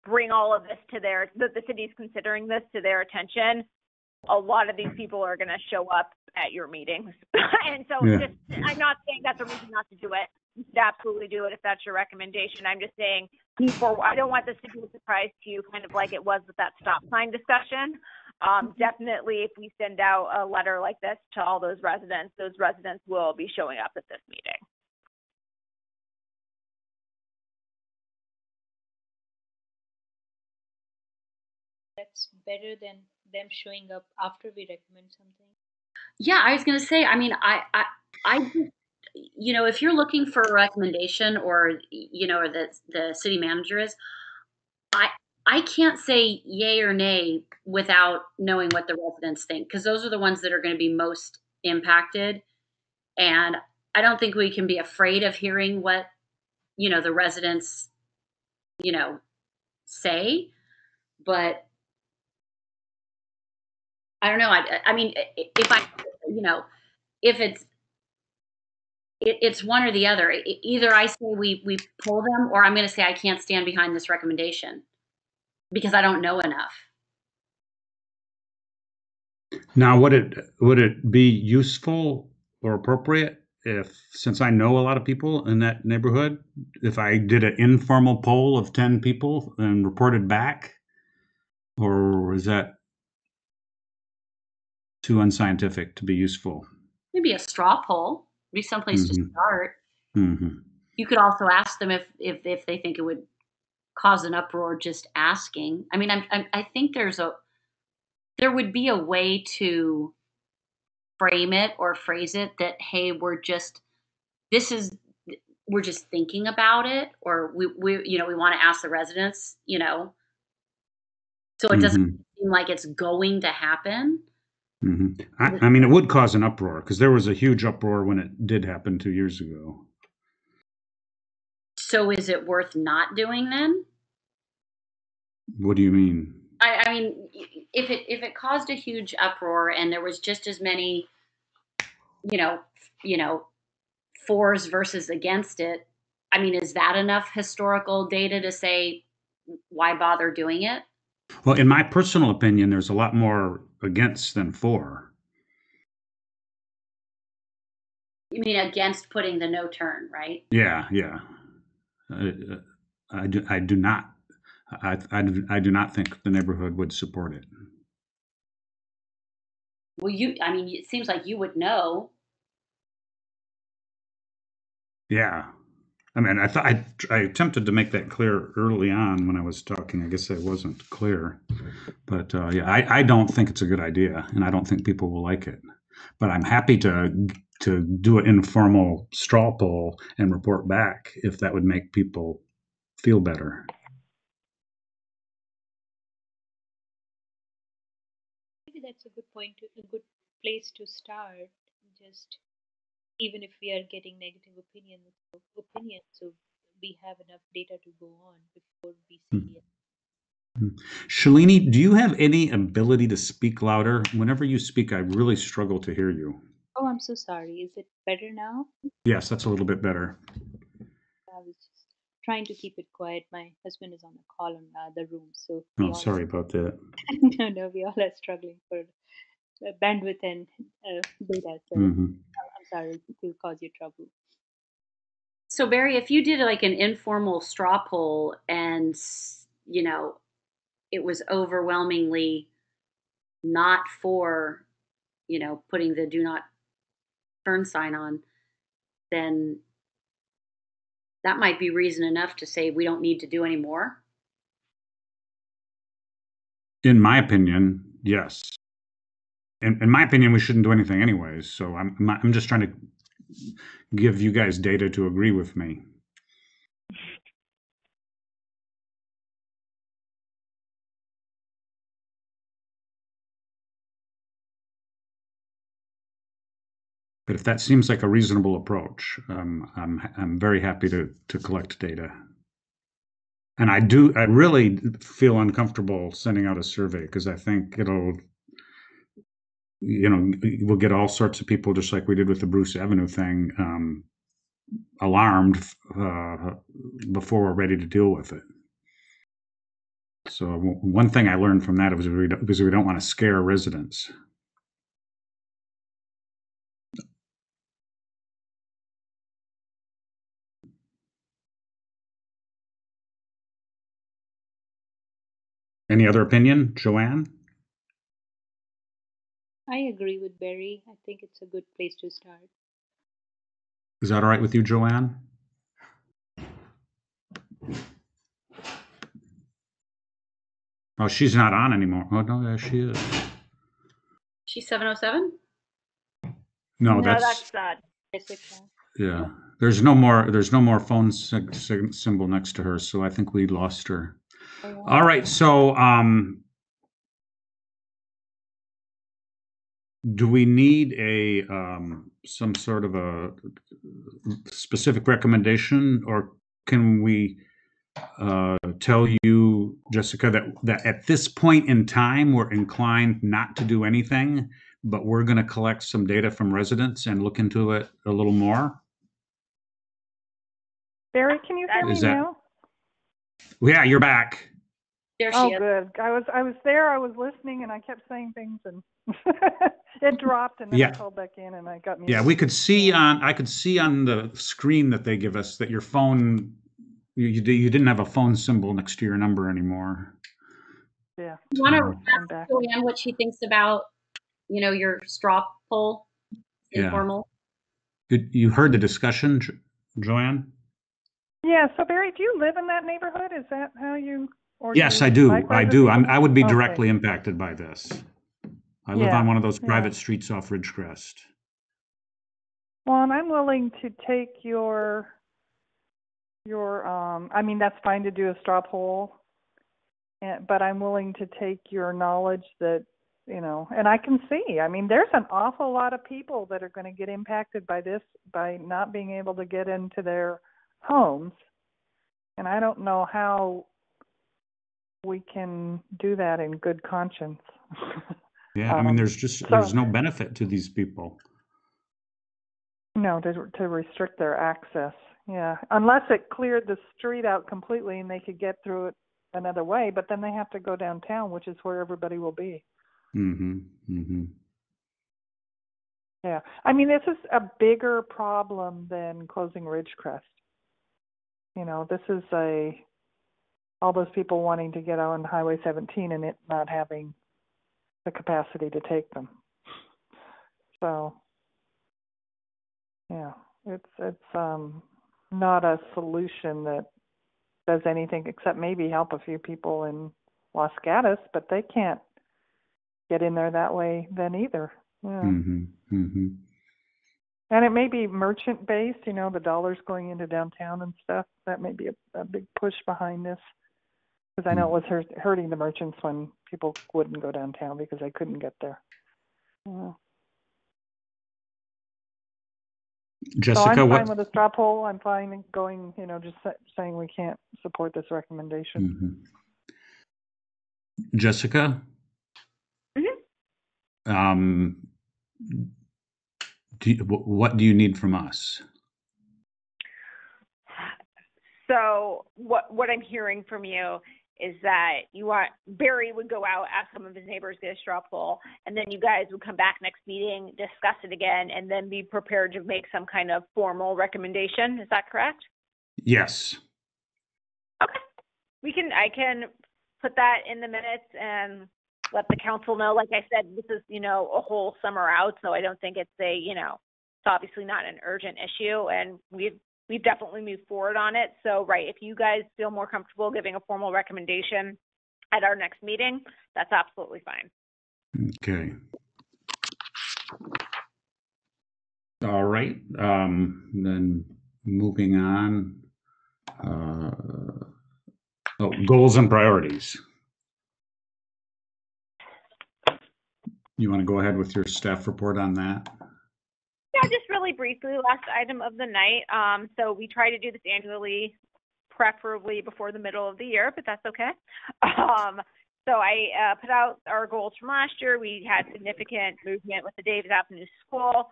bring all of this to that the city's considering this to their attention, a lot of these people are going to show up at your meetings. And so I'm not saying that's a reason not to do it. You should absolutely do it if that's your recommendation. I'm just saying I don't want this to be a surprise to you, kind of like it was with that stop sign discussion. Definitely, if we send out a letter like this to all those residents will be showing up at this meeting. That's better than them showing up after we recommend something. Yeah, I was going to say, I mean, I you know, if you're looking for a recommendation, or you know, or the city manager is, I can't say yay or nay without knowing what the residents think, because those are the ones that are going to be most impacted. And I don't think we can be afraid of hearing what, you know, the residents, you know, say. But I don't know. I mean, if I, you know, if it's one or the other. Either I say we pull them, or I'm going to say I can't stand behind this recommendation because I don't know enough. Now, would it be useful or appropriate if, since I know a lot of people in that neighborhood, if I did an informal poll of 10 people and reported back, or is that too unscientific to be useful? Maybe a straw poll would be someplace to start. You could also ask them if they think it would cause an uproar just asking. I mean, I think there would be a way to frame it or phrase it that, hey, we're just thinking about it, or we you know, we want to ask the residents, you know, so it doesn't seem like it's going to happen. I mean, it would cause an uproar because there was a huge uproar when it did happen 2 years ago. So is it worth not doing then? What do you mean? I mean, if it caused a huge uproar and there was just as many, you know, fors versus against it, I mean, is that enough historical data to say why bother doing it? Well, in my personal opinion, there's a lot more against than for. You mean against putting the no turn, right? Yeah. I do not. I do not think the neighborhood would support it. Well, I mean, it seems like you would know. Yeah. I mean, I attempted to make that clear early on when I was talking. I guess I wasn't clear. But yeah, I don't think it's a good idea, and I don't think people will like it. But I'm happy to do an informal straw poll and report back if that would make people feel better. Maybe that's a good place to start. Just even if we are getting negative opinions, so we have enough data to go on before we see it. Shalini, do you have any ability to speak louder? Whenever you speak, I really struggle to hear you. Oh, I'm so sorry. Is it better now? Yes, that's a little bit better. I was just trying to keep it quiet. My husband is on a call in the other room, so Sorry about that. no, we all are struggling for bandwidth and data. So I'm sorry to cause you trouble. So Barry, if you did like an informal straw poll and, you know, it was overwhelmingly not for, you know, putting the do not turn sign on, then that might be reason enough to say we don't need to do any more. In my opinion, yes. In my opinion, we shouldn't do anything anyways. So I'm just trying to give you guys data to agree with me. But if that seems like a reasonable approach, I'm very happy to collect data. And I really feel uncomfortable sending out a survey because I think it'll, you know, we'll get all sorts of people, just like we did with the Bruce Avenue thing, alarmed before we're ready to deal with it. So one thing I learned from that was we don't want to scare residents. Any other opinion, Joanne? I agree with Barry. I think it's a good place to start. Is that all right with you, Joanne? Oh, she's not on anymore. Oh, no, there she is. She's 707? No, that's Jessica. yeah. There's no more phone symbol next to her, so I think we lost her. All right, so do we need a some sort of a specific recommendation, or can we tell you, Jessica, that at this point in time we're inclined not to do anything, but we're going to collect some data from residents and look into it a little more? Barry, can you hear me now? Yeah, you're back. There she is. Good. I was there. I was listening, and I kept saying things, and it dropped, and then I called back in, and I got muted. Yeah, we could see I could see on the screen that they give us that your phone, you didn't have a phone symbol next to your number anymore. Yeah. You want to ask Joanne what she thinks about, your straw poll? Informal. You heard the discussion, Joanne? Yeah. So Barry, do you live in that neighborhood? Is that how you? Or Yes, do I do. likewise I with do. people? I would be directly impacted by this. I live on one of those private streets off Ridgecrest. Well, and I'm willing to take your I mean, that's fine to do a straw poll, but I'm willing to take your knowledge that, and I can see, I mean, there's an awful lot of people that are going to get impacted by this, by not being able to get into their homes. And I don't know how we can do that in good conscience. Yeah, I mean, there's no benefit to these people. No, to restrict their access. Yeah, unless it cleared the street out completely and they could get through it another way, but then they have to go downtown, which is where everybody will be. Yeah, I mean, this is a bigger problem than closing Ridgecrest. This is all those people wanting to get on Highway 17 and it not having the capacity to take them. So, yeah, it's not a solution that does anything except maybe help a few people in Los Gatos, but they can't get in there that way then either. Yeah. And it may be merchant based, the dollars going into downtown and stuff. That may be a big push behind this. Because I know it was hurting the merchants when people wouldn't go downtown because they couldn't get there. Yeah. Jessica, so I'm fine with a straw poll. I'm fine going, just saying we can't support this recommendation. Jessica? What do you need from us? So what I'm hearing from you is that you want Barry would go out, ask some of his neighbors, get a straw poll, and then you guys would come back next meeting, discuss it again, and then be prepared to make some kind of formal recommendation. Is that correct? Yes. Okay. I can put that in the minutes and let the council know. Like I said, this is, a whole summer out, so I don't think it's it's obviously not an urgent issue, and we've definitely moved forward on it. So, if you guys feel more comfortable giving a formal recommendation at our next meeting, that's absolutely fine. Okay. All right. Then moving on. Goals and priorities. You want to go ahead with your staff report on that? Yeah, just really briefly, last item of the night. So we try to do this annually, preferably before the middle of the year, but that's okay. So I put out our goals from last year. We had significant movement with the Davis Avenue School.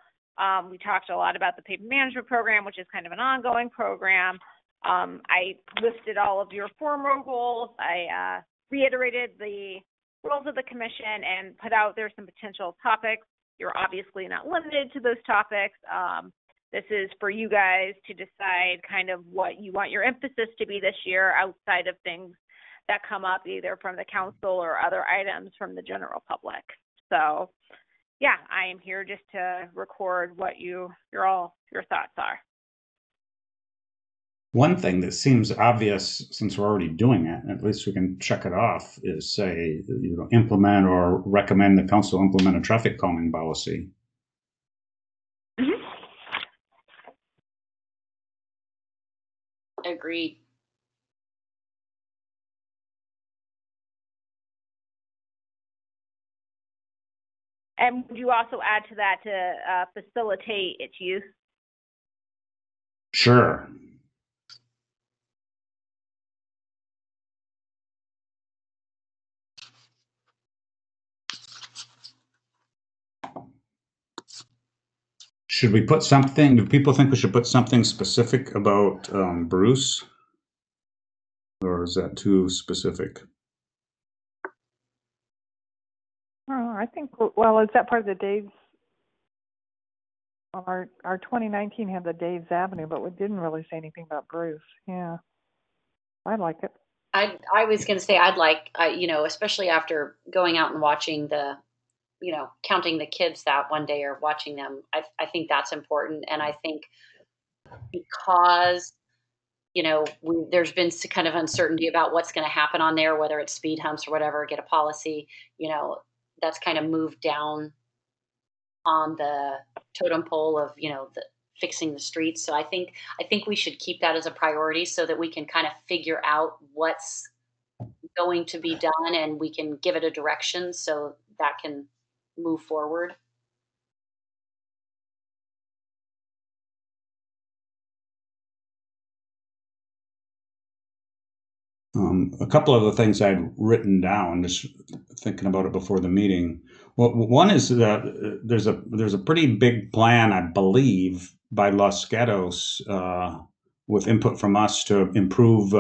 We talked a lot about the pavement management program, which is kind of an ongoing program. I listed all of your former goals. I reiterated the rules of the commission and put out there some potential topics. You're obviously not limited to those topics. This is for you guys to decide kind of what you want your emphasis to be this year outside of things that come up either from the council or other items from the general public. So yeah, I am here just to record what your thoughts are. One thing that seems obvious, since we're already doing it, at least we can check it off, is say, implement or recommend the council implement a traffic calming policy. Agreed. And would you also add to that to facilitate its use? Sure. Should we put something, do people think we should put something specific about Bruce? Or is that too specific? Oh, I think, well, is that part of the Dave's? Well, our 2019 had the Dave's Avenue, but we didn't really say anything about Bruce. Yeah, I like it. I was going to say I'd like, especially after going out and watching counting the kids that one day or watching them, I think that's important. And I think because, there's been kind of uncertainty about what's going to happen on there, whether it's speed humps or whatever, get a policy, that's kind of moved down on the totem pole of, fixing the streets. So I think we should keep that as a priority so that we can kind of figure out what's going to be done and we can give it a direction so that can move forward. A couple of the things I'd written down, just thinking about it before the meeting. Well, one is that there's a pretty big plan, I believe, by Los Gatos with input from us to improve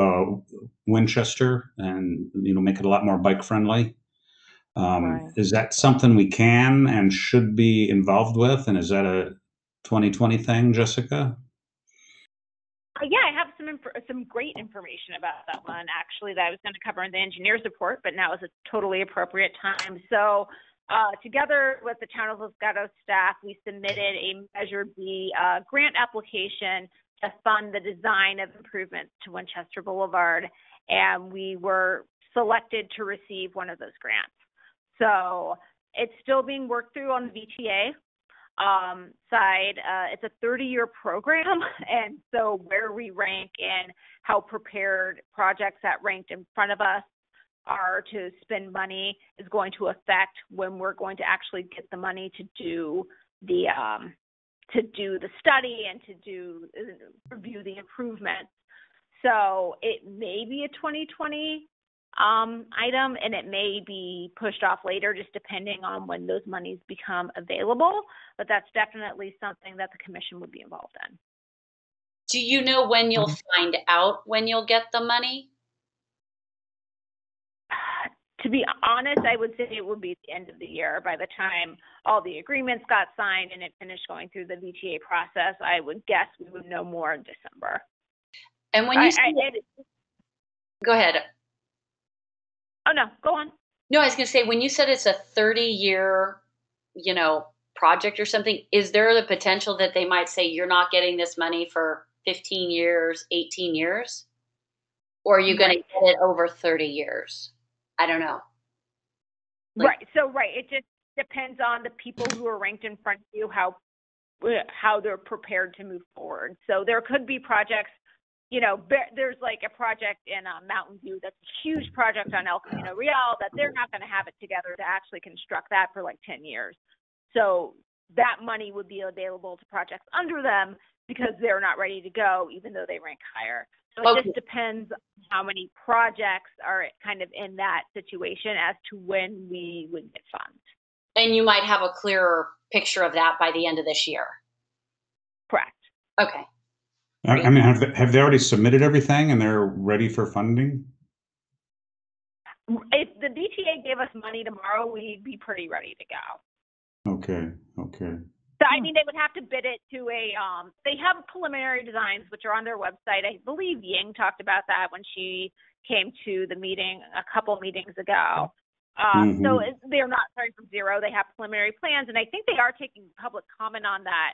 Winchester and make it a lot more bike friendly. Right. Is that something we can and should be involved with? And is that a 2020 thing, Jessica? Yeah, I have some great information about that one, actually, that I was going to cover in the engineer's report, but now is a totally appropriate time. So together with the Town of Los Gatos staff, we submitted a Measure B grant application to fund the design of improvements to Winchester Boulevard, and we were selected to receive one of those grants. So it's still being worked through on the VTA side. It's a 30-year program, and so where we rank and how prepared projects that ranked in front of us are to spend money is going to affect when we're going to actually get the money to do the study and to review the improvements. So it may be a 2020 item, and it may be pushed off later, just depending on when those monies become available. But that's definitely something that the commission would be involved in. Do you know when you'll find out when you'll get the money? To be honest, I would say it would be the end of the year. By the time all the agreements got signed and it finished going through the VTA process, I would guess we would know more in December. And when you go ahead. Oh, no, go on. No, I was going to say, when you said it's a 30-year, project or something, is there the potential that they might say you're not getting this money for 15 years, 18 years? Or are you going to get it over 30 years? I don't know. Right. So, it just depends on the people who are ranked in front of you, how they're prepared to move forward. So there could be projects. There's like a project in Mountain View that's a huge project on El Camino Real that they're not going to have it together to actually construct that for like 10 years. So that money would be available to projects under them because they're not ready to go, even though they rank higher. So it just depends on how many projects are kind of in that situation as to when we would get funds. And you might have a clearer picture of that by the end of this year. Correct. Okay. I mean, have they already submitted everything and they're ready for funding? If the BTA gave us money tomorrow, we'd be pretty ready to go. Okay. Okay. So, I mean, they would have to bid it to they have preliminary designs, which are on their website. I believe Ying talked about that when she came to the meeting a couple meetings ago. So they're not starting from zero. They have preliminary plans, and I think they are taking public comment on that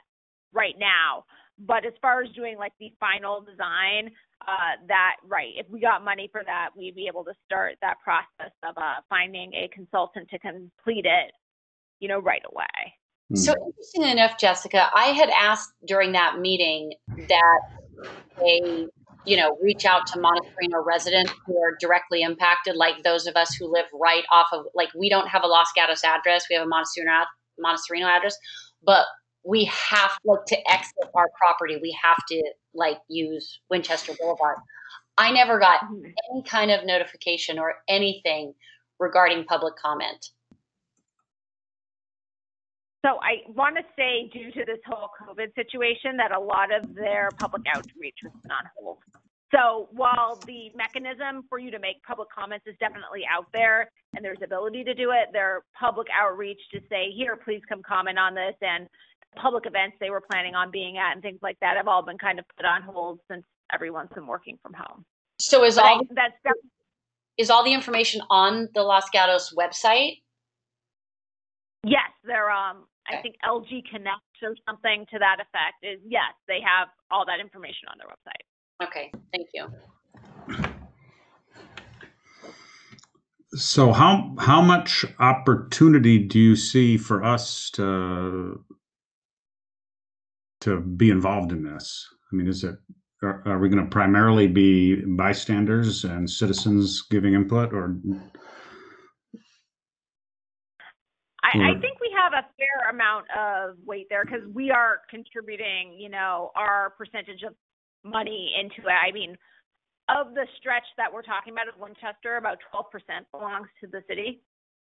right now. But as far as doing like the final design, if we got money for that, we'd be able to start that process of finding a consultant to complete it, right away. So interestingly enough, Jessica, I had asked during that meeting that they, reach out to Monte Sereno residents who are directly impacted, like those of us who live right off of, like, we don't have a Los Gatos address, we have a Monte Sereno address, but we have to exit our property. We have to use Winchester Boulevard. I never got any kind of notification or anything regarding public comment. So I want to say, due to this whole COVID situation, that a lot of their public outreach was put on hold. So while the mechanism for you to make public comments is definitely out there and there's ability to do it, their public outreach to say, here, please come comment on this, and public events they were planning on being at and things like that have all been kind of put on hold since everyone's been working from home. So is all the information on the Los Gatos website? Yes, they're I think LG Connect or something to that effect is, yes, they have all that information on their website. Okay, thank you. So how much opportunity do you see for us to be involved in this? I mean, are we going to primarily be bystanders and citizens giving input, or? I think we have a fair amount of weight there because we are contributing, our percentage of money into it. I mean, of the stretch that we're talking about of Winchester, about 12% belongs to the city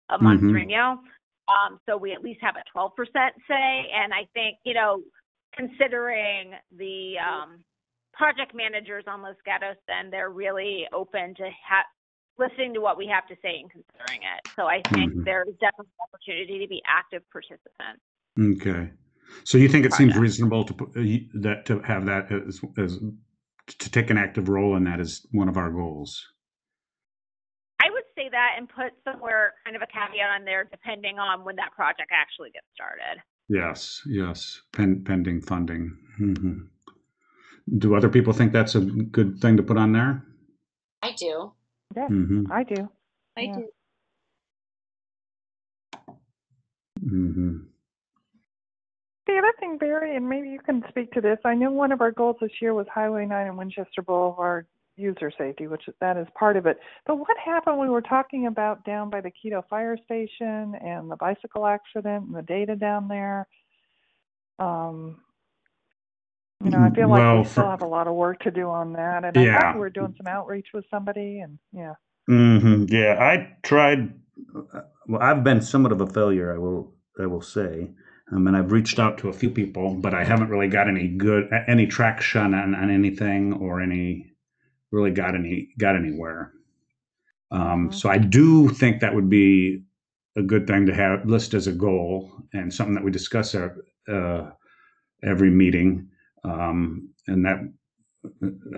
of Monte Sereno. So we at least have a 12% say. And I think, considering the project managers on Los Gatos, then they're really open to listening to what we have to say and considering it. So I think there's definitely an opportunity to be active participants. Okay. So you think it seems reasonable to have that as to take an active role in that as one of our goals? I would say that and put somewhere kind of a caveat on there depending on when that project actually gets started. Yes. Pending funding. Do other people think that's a good thing to put on there? I do. Yeah, I do. I do. The other thing, Barry, and maybe you can speak to this, I know one of our goals this year was Highway 9 and Winchester Boulevard user safety, that is part of it. But what happened, we were talking about down by the Quito fire station and the bicycle accident and the data down there. I feel like we still have a lot of work to do on that. And I thought we were doing some outreach with somebody, and Yeah, I tried. Well, I've been somewhat of a failure, I will say. And I've reached out to a few people, but I haven't really got any traction on anything, or really got anywhere. So I do think that would be a good thing to have list as a goal and something that we discuss every meeting. And that,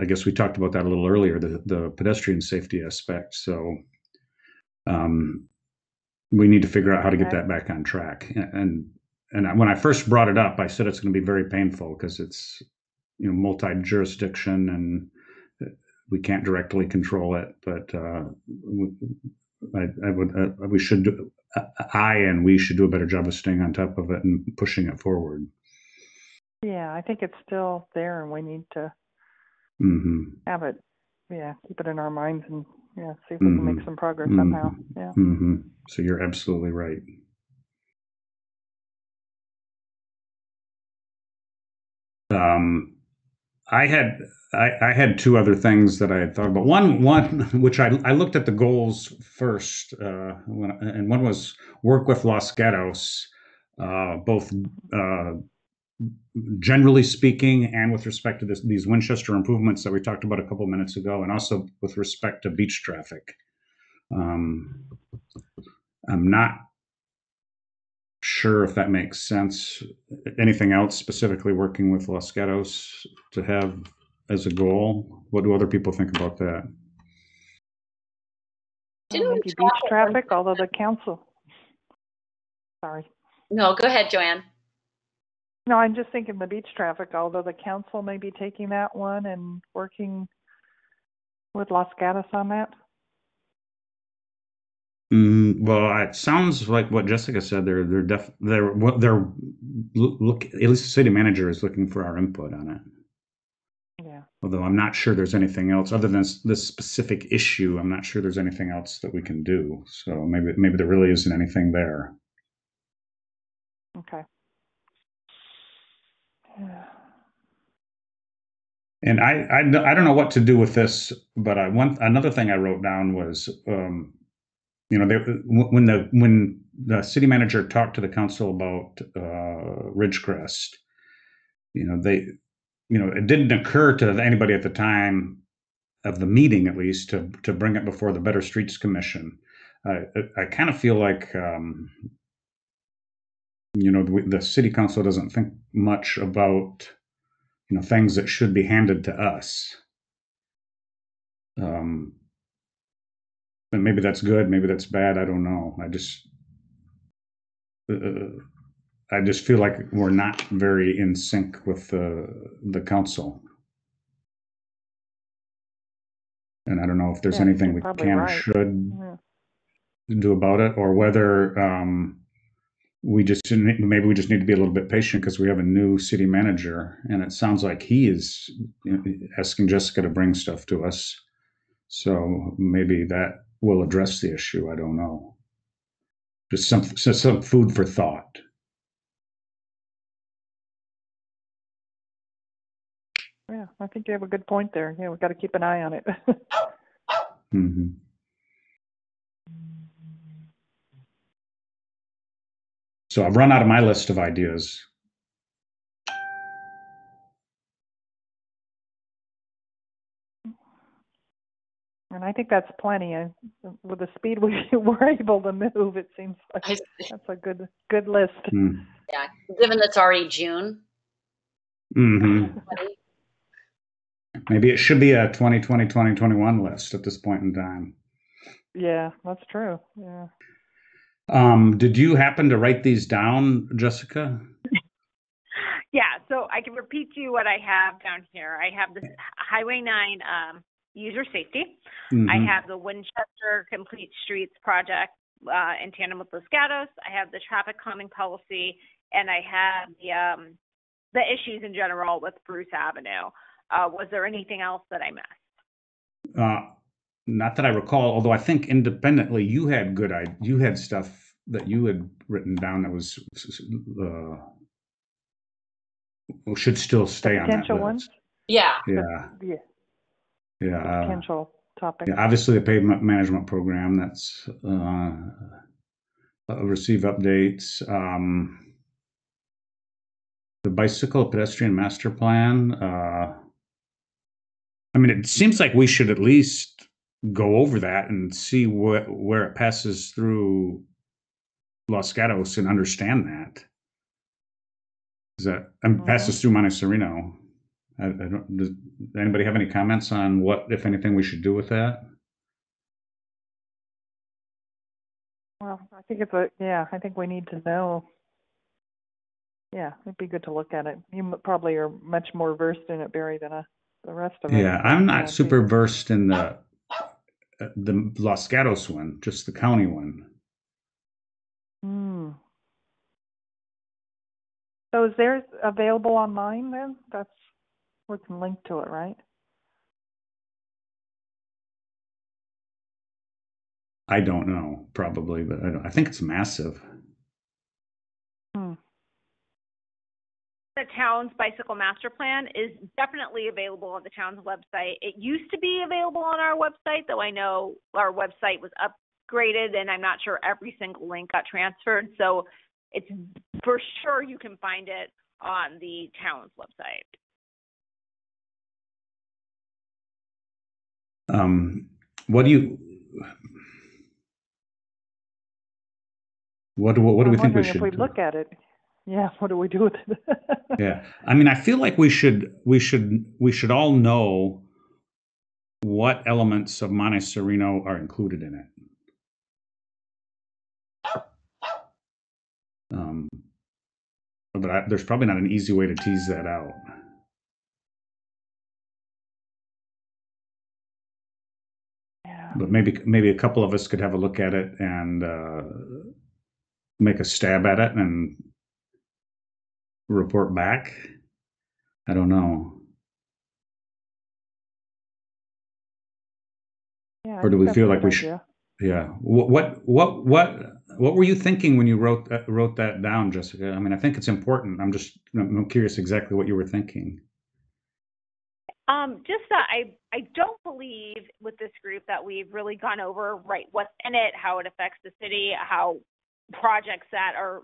I guess we talked about that a little earlier, the pedestrian safety aspect. So we need to figure out how to get that back on track. And when I first brought it up, I said it's going to be very painful because it's multi-jurisdiction and we can't directly control it. But we should do a better job of staying on top of it and pushing it forward. Yeah, I think it's still there, and we need to have it. Yeah, keep it in our minds and see if we can make some progress somehow. Yeah. So you're absolutely right. I had two other things that I had thought about. One which I looked at the goals first, and one was work with Los Gatos, both generally speaking, and with respect to these Winchester improvements that we talked about a couple minutes ago, and also with respect to beach traffic. I'm not sure if that makes sense. Anything else specifically working with Los Gatos to have as a goal? What do other people think about that? Maybe beach traffic, although the council. Sorry. No, go ahead, Joanne. No, I'm just thinking the beach traffic, although the council may be taking that one and working with Los Gatos on that. Well, it sounds like what Jessica said. They're look. At least the city manager is looking for our input on it. Yeah. Although I'm not sure there's anything else other than this specific issue. I'm not sure there's anything else that we can do. So maybe there really isn't anything there. Okay. Yeah. And I don't know what to do with this, but another thing I wrote down was, when the city manager talked to the council about Ridgecrest, it didn't occur to anybody at the time of the meeting, at least, to bring it before the Better Streets Commission. I kind of feel like the city council doesn't think much about things that should be handed to us. And maybe that's good, maybe that's bad. I don't know. I just feel like we're not very in sync with the council, and I don't know if there's anything we can or should do about it, or whether maybe we just need to be a little bit patient because we have a new city manager, and it sounds like he is asking Jessica to bring stuff to us. So maybe that will address the issue. I don't know. Just some food for thought. Yeah, I think you have a good point there. Yeah, we've got to keep an eye on it. Mm-hmm. So I've run out of my list of ideas. And I think that's plenty. With the speed we're able to move, it seems like that's a good list. Mm. Yeah, given that's already June. Mm-hmm. Maybe it should be a 2020, 2021 list at this point in time. Yeah, that's true. Yeah. Did you happen to write these down, Jessica? Yeah, so I can repeat to you what I have down here. I have the Highway 9 user safety. Mm-hmm. I have the Winchester Complete Streets project in tandem with Los Gatos. I have the traffic calming policy, and I have the issues in general with Bruce Avenue. Was there anything else that I missed? Not that I recall, although I think independently you had stuff that you had written down that was should still stay on that list. Ones? Yeah. Potential topics. Yeah, obviously the pavement management program, that's receive updates. The bicycle pedestrian master plan. I mean, it seems like we should at least go over that and see where it passes through Los Gatos and understand that. Passes through Monte Sereno. Does anybody have any comments on what, if anything, we should do with that? Well, I think I think we need to know. Yeah, it'd be good to look at it. You probably are much more versed in it, Barry, than the rest of us. Yeah, I'm not super versed in the Los Gatos one, just the county one. So is theirs available online then? We can link to it, right? I don't know, probably, but I think it's massive. The town's bicycle master plan is definitely available on the town's website. It used to be available on our website, though I know our website was upgraded, and I'm not sure every single link got transferred. So it's for sure you can find it on the town's website. What do you? What do we I'm think we wondering should if we do? look at it. Yeah, what do we do with it? Yeah, I mean, I feel like we should all know what elements of Monte Sereno are included in it. But there's probably not an easy way to tease that out. Yeah. But maybe a couple of us could have a look at it and make a stab at it and report back. I don't know. Yeah, Or do we that's feel a like good we should? idea. Yeah. What were you thinking when you wrote that down, Jessica? I mean, I think it's important. I'm curious exactly what you were thinking. Just that I don't believe with this group that we've really gone over what's in it, how it affects the city, how projects that are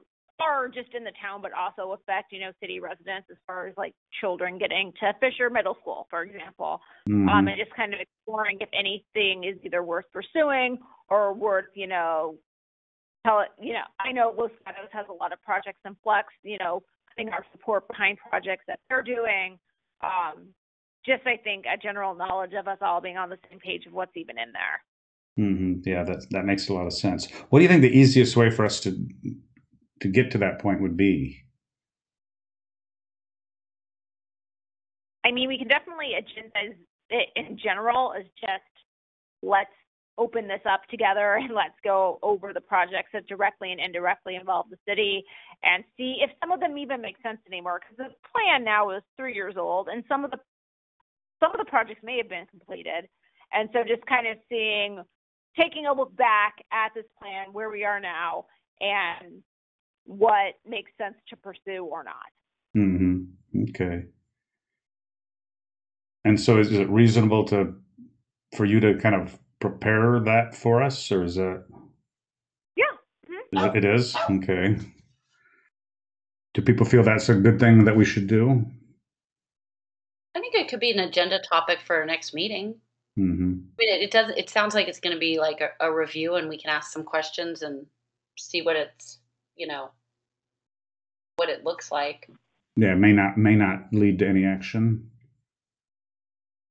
just in the town but also affect city residents as far as like children getting to Fisher Middle School, for example. Mm-hmm. And just kind of exploring if anything is either worth pursuing or worth I know Los Gatos has a lot of projects in flux, putting our support behind projects that they're doing. Just I think a general knowledge of us all being on the same page of what's even in there. Mm-hmm. Yeah, that makes a lot of sense. What do you think the easiest way for us to get to that point would be? I mean, we can definitely agenda it in general as just let's open this up together and let's go over the projects that directly and indirectly involve the city and see if some of them even make sense anymore. Because the plan now is 3 years old, and some of the projects may have been completed, and so just kind of taking a look back at this plan, where we are now, and what makes sense to pursue or not. Mm-hmm. Okay. And so is it reasonable for you to kind of prepare that for us, or is that? Yeah. Mm-hmm. It is? Okay. Do people feel that's a good thing that we should do? I think it could be an agenda topic for our next meeting. Mm-hmm. I mean, it sounds like it's going to be like a review, and we can ask some questions and see what it's, what it looks like. Yeah, it may not lead to any action.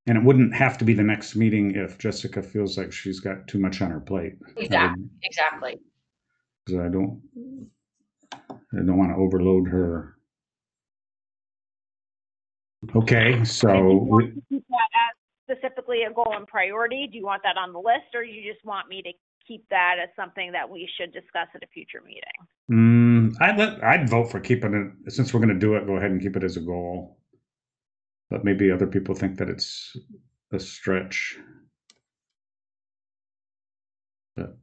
And it wouldn't have to be the next meeting if Jessica feels like she's got too much on her plate. Exactly. Because I don't want to overload her. Okay, so do you want to keep that as specifically a goal and priority? Do you want that on the list, or you just want me to keep that as something that we should discuss at a future meeting? I'd vote for keeping it, since we're going to do it. Go ahead and keep it as a goal. But maybe other people think that it's a stretch. But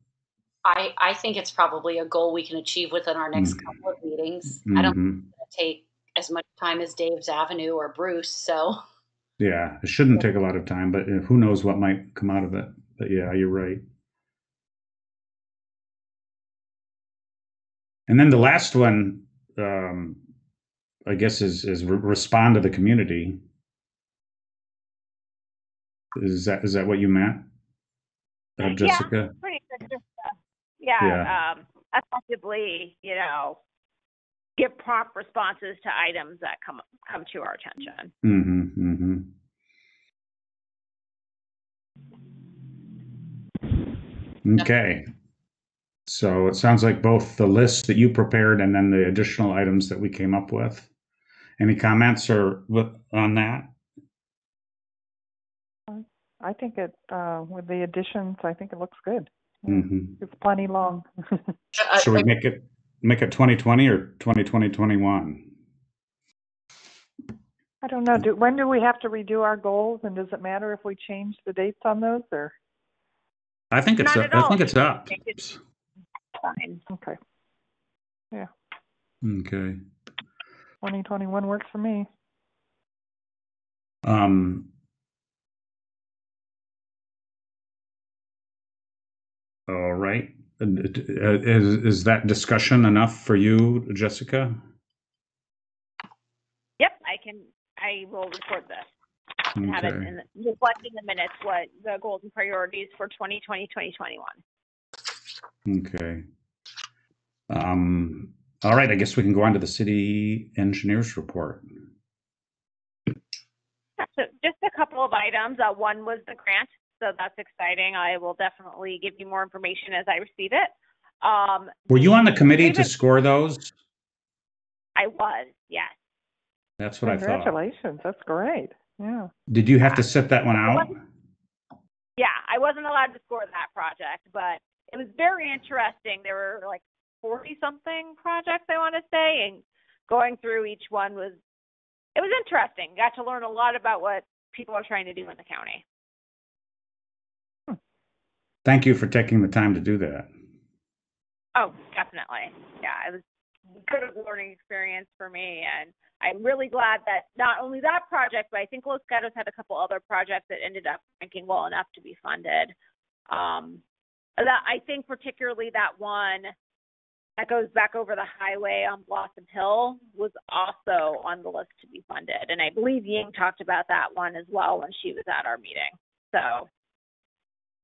I think it's probably a goal we can achieve within our next couple of meetings. Mm-hmm. I don't think it's going to take as much time as Dave's Avenue or Bruce. So yeah, it shouldn't take a lot of time, but who knows what might come out of it. But yeah, you're right. And then the last one, I guess, is respond to the community. Is that what you meant, Jessica? Yeah, pretty good. Yeah. Effectively, give prompt responses to items that come to our attention. Mm-hmm. Mm-hmm. Okay. So it sounds like both the list that you prepared and then the additional items that we came up with. Any comments on that? I think with the additions, I think it looks good. Mm-hmm. It's plenty long. Should we make it 2020 or 2021? I don't know. When do we have to redo our goals, and does it matter if we change the dates on those, or? I think it's up. Fine. Okay. Yeah. Okay. 2021 works for me. All right. Is that discussion enough for you, Jessica? Yep, I will record this and have it reflecting the minutes what the goals and priorities for 2020, 2021. Okay. All right, I guess we can go on to the city engineer's report. So just a couple of items. One was the grant, so that's exciting. I will definitely give you more information as I receive it. Were you on the committee to score those? I was, yes. That's what I thought. Congratulations. That's great. Yeah. Did you have to sit that one out? Yeah, I wasn't allowed to score that project, but it was very interesting. There were like 40-something projects, I want to say, and going through each one was interesting. Got to learn a lot about what people are trying to do in the county. Thank you for taking the time to do that. Oh, definitely. Yeah, it was a good learning experience for me, and I'm really glad that not only that project, but I think Los Gatos had a couple other projects that ended up ranking well enough to be funded. I think particularly that one that goes back over the highway on Blossom Hill was also on the list to be funded, and I believe Ying talked about that one as well when she was at our meeting. So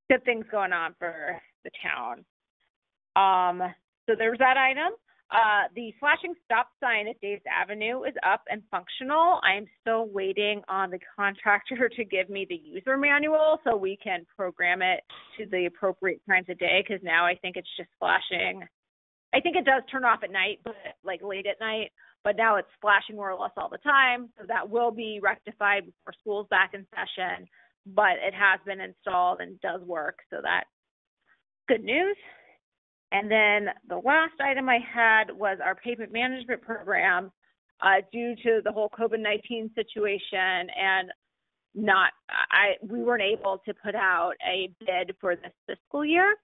good things going on for the town. So there's that item. The flashing stop sign at Dave's Avenue is up and functional. I'm still waiting on the contractor to give me the user manual so we can program it to the appropriate times of day, because now I think it's just flashing. I think it does turn off at night, but like late at night, but now it's flashing more or less all the time. So that will be rectified before school's back in session, but it has been installed and does work. So that's good news. And then the last item I had was our pavement management program. Due to the whole COVID-19 situation and we weren't able to put out a bid for this fiscal year.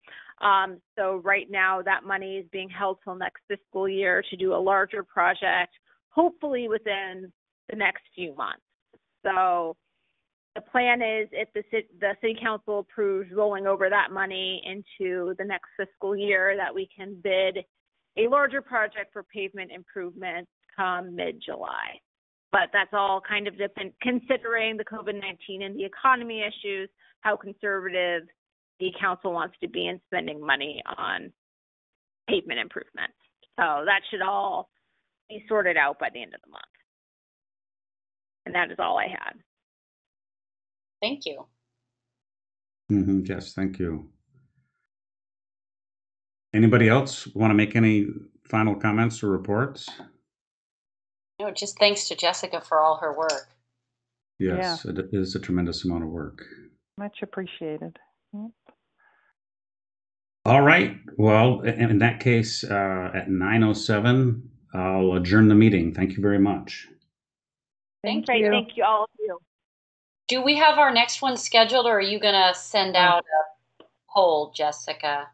So right now that money is being held till next fiscal year to do a larger project, hopefully within the next few months. So the plan is if the city council approves rolling over that money into the next fiscal year, that we can bid a larger project for pavement improvements come mid-July. But that's all kind of different considering the COVID-19 and the economy issues, how conservative the council wants to be in spending money on pavement improvements. So that should all be sorted out by the end of the month. And that is all I had. Thank you. Yes, thank you. Anybody else want to make any final comments or reports? No, just thanks to Jessica for all her work. Yes, yeah. It is a tremendous amount of work. Much appreciated. Yep. All right. Well, in that case, at 9:07, I'll adjourn the meeting. Thank you very much. Thank you. Thank you, all of you. Do we have our next one scheduled, or are you going to send out a poll, Jessica?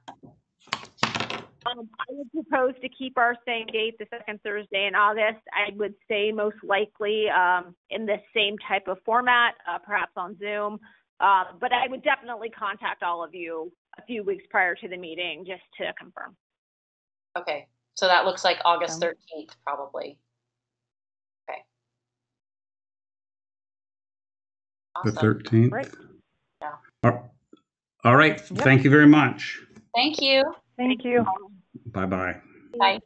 I would propose to keep our same date, the second Thursday in August. I would say most likely in the same type of format, perhaps on Zoom. But I would definitely contact all of you a few weeks prior to the meeting just to confirm. Okay. So that looks like August 13th, probably. Okay. Awesome. The 13th? Great. Yeah. All right. Yep. Thank you very much. Thank you. Thank you. Bye-bye. Bye.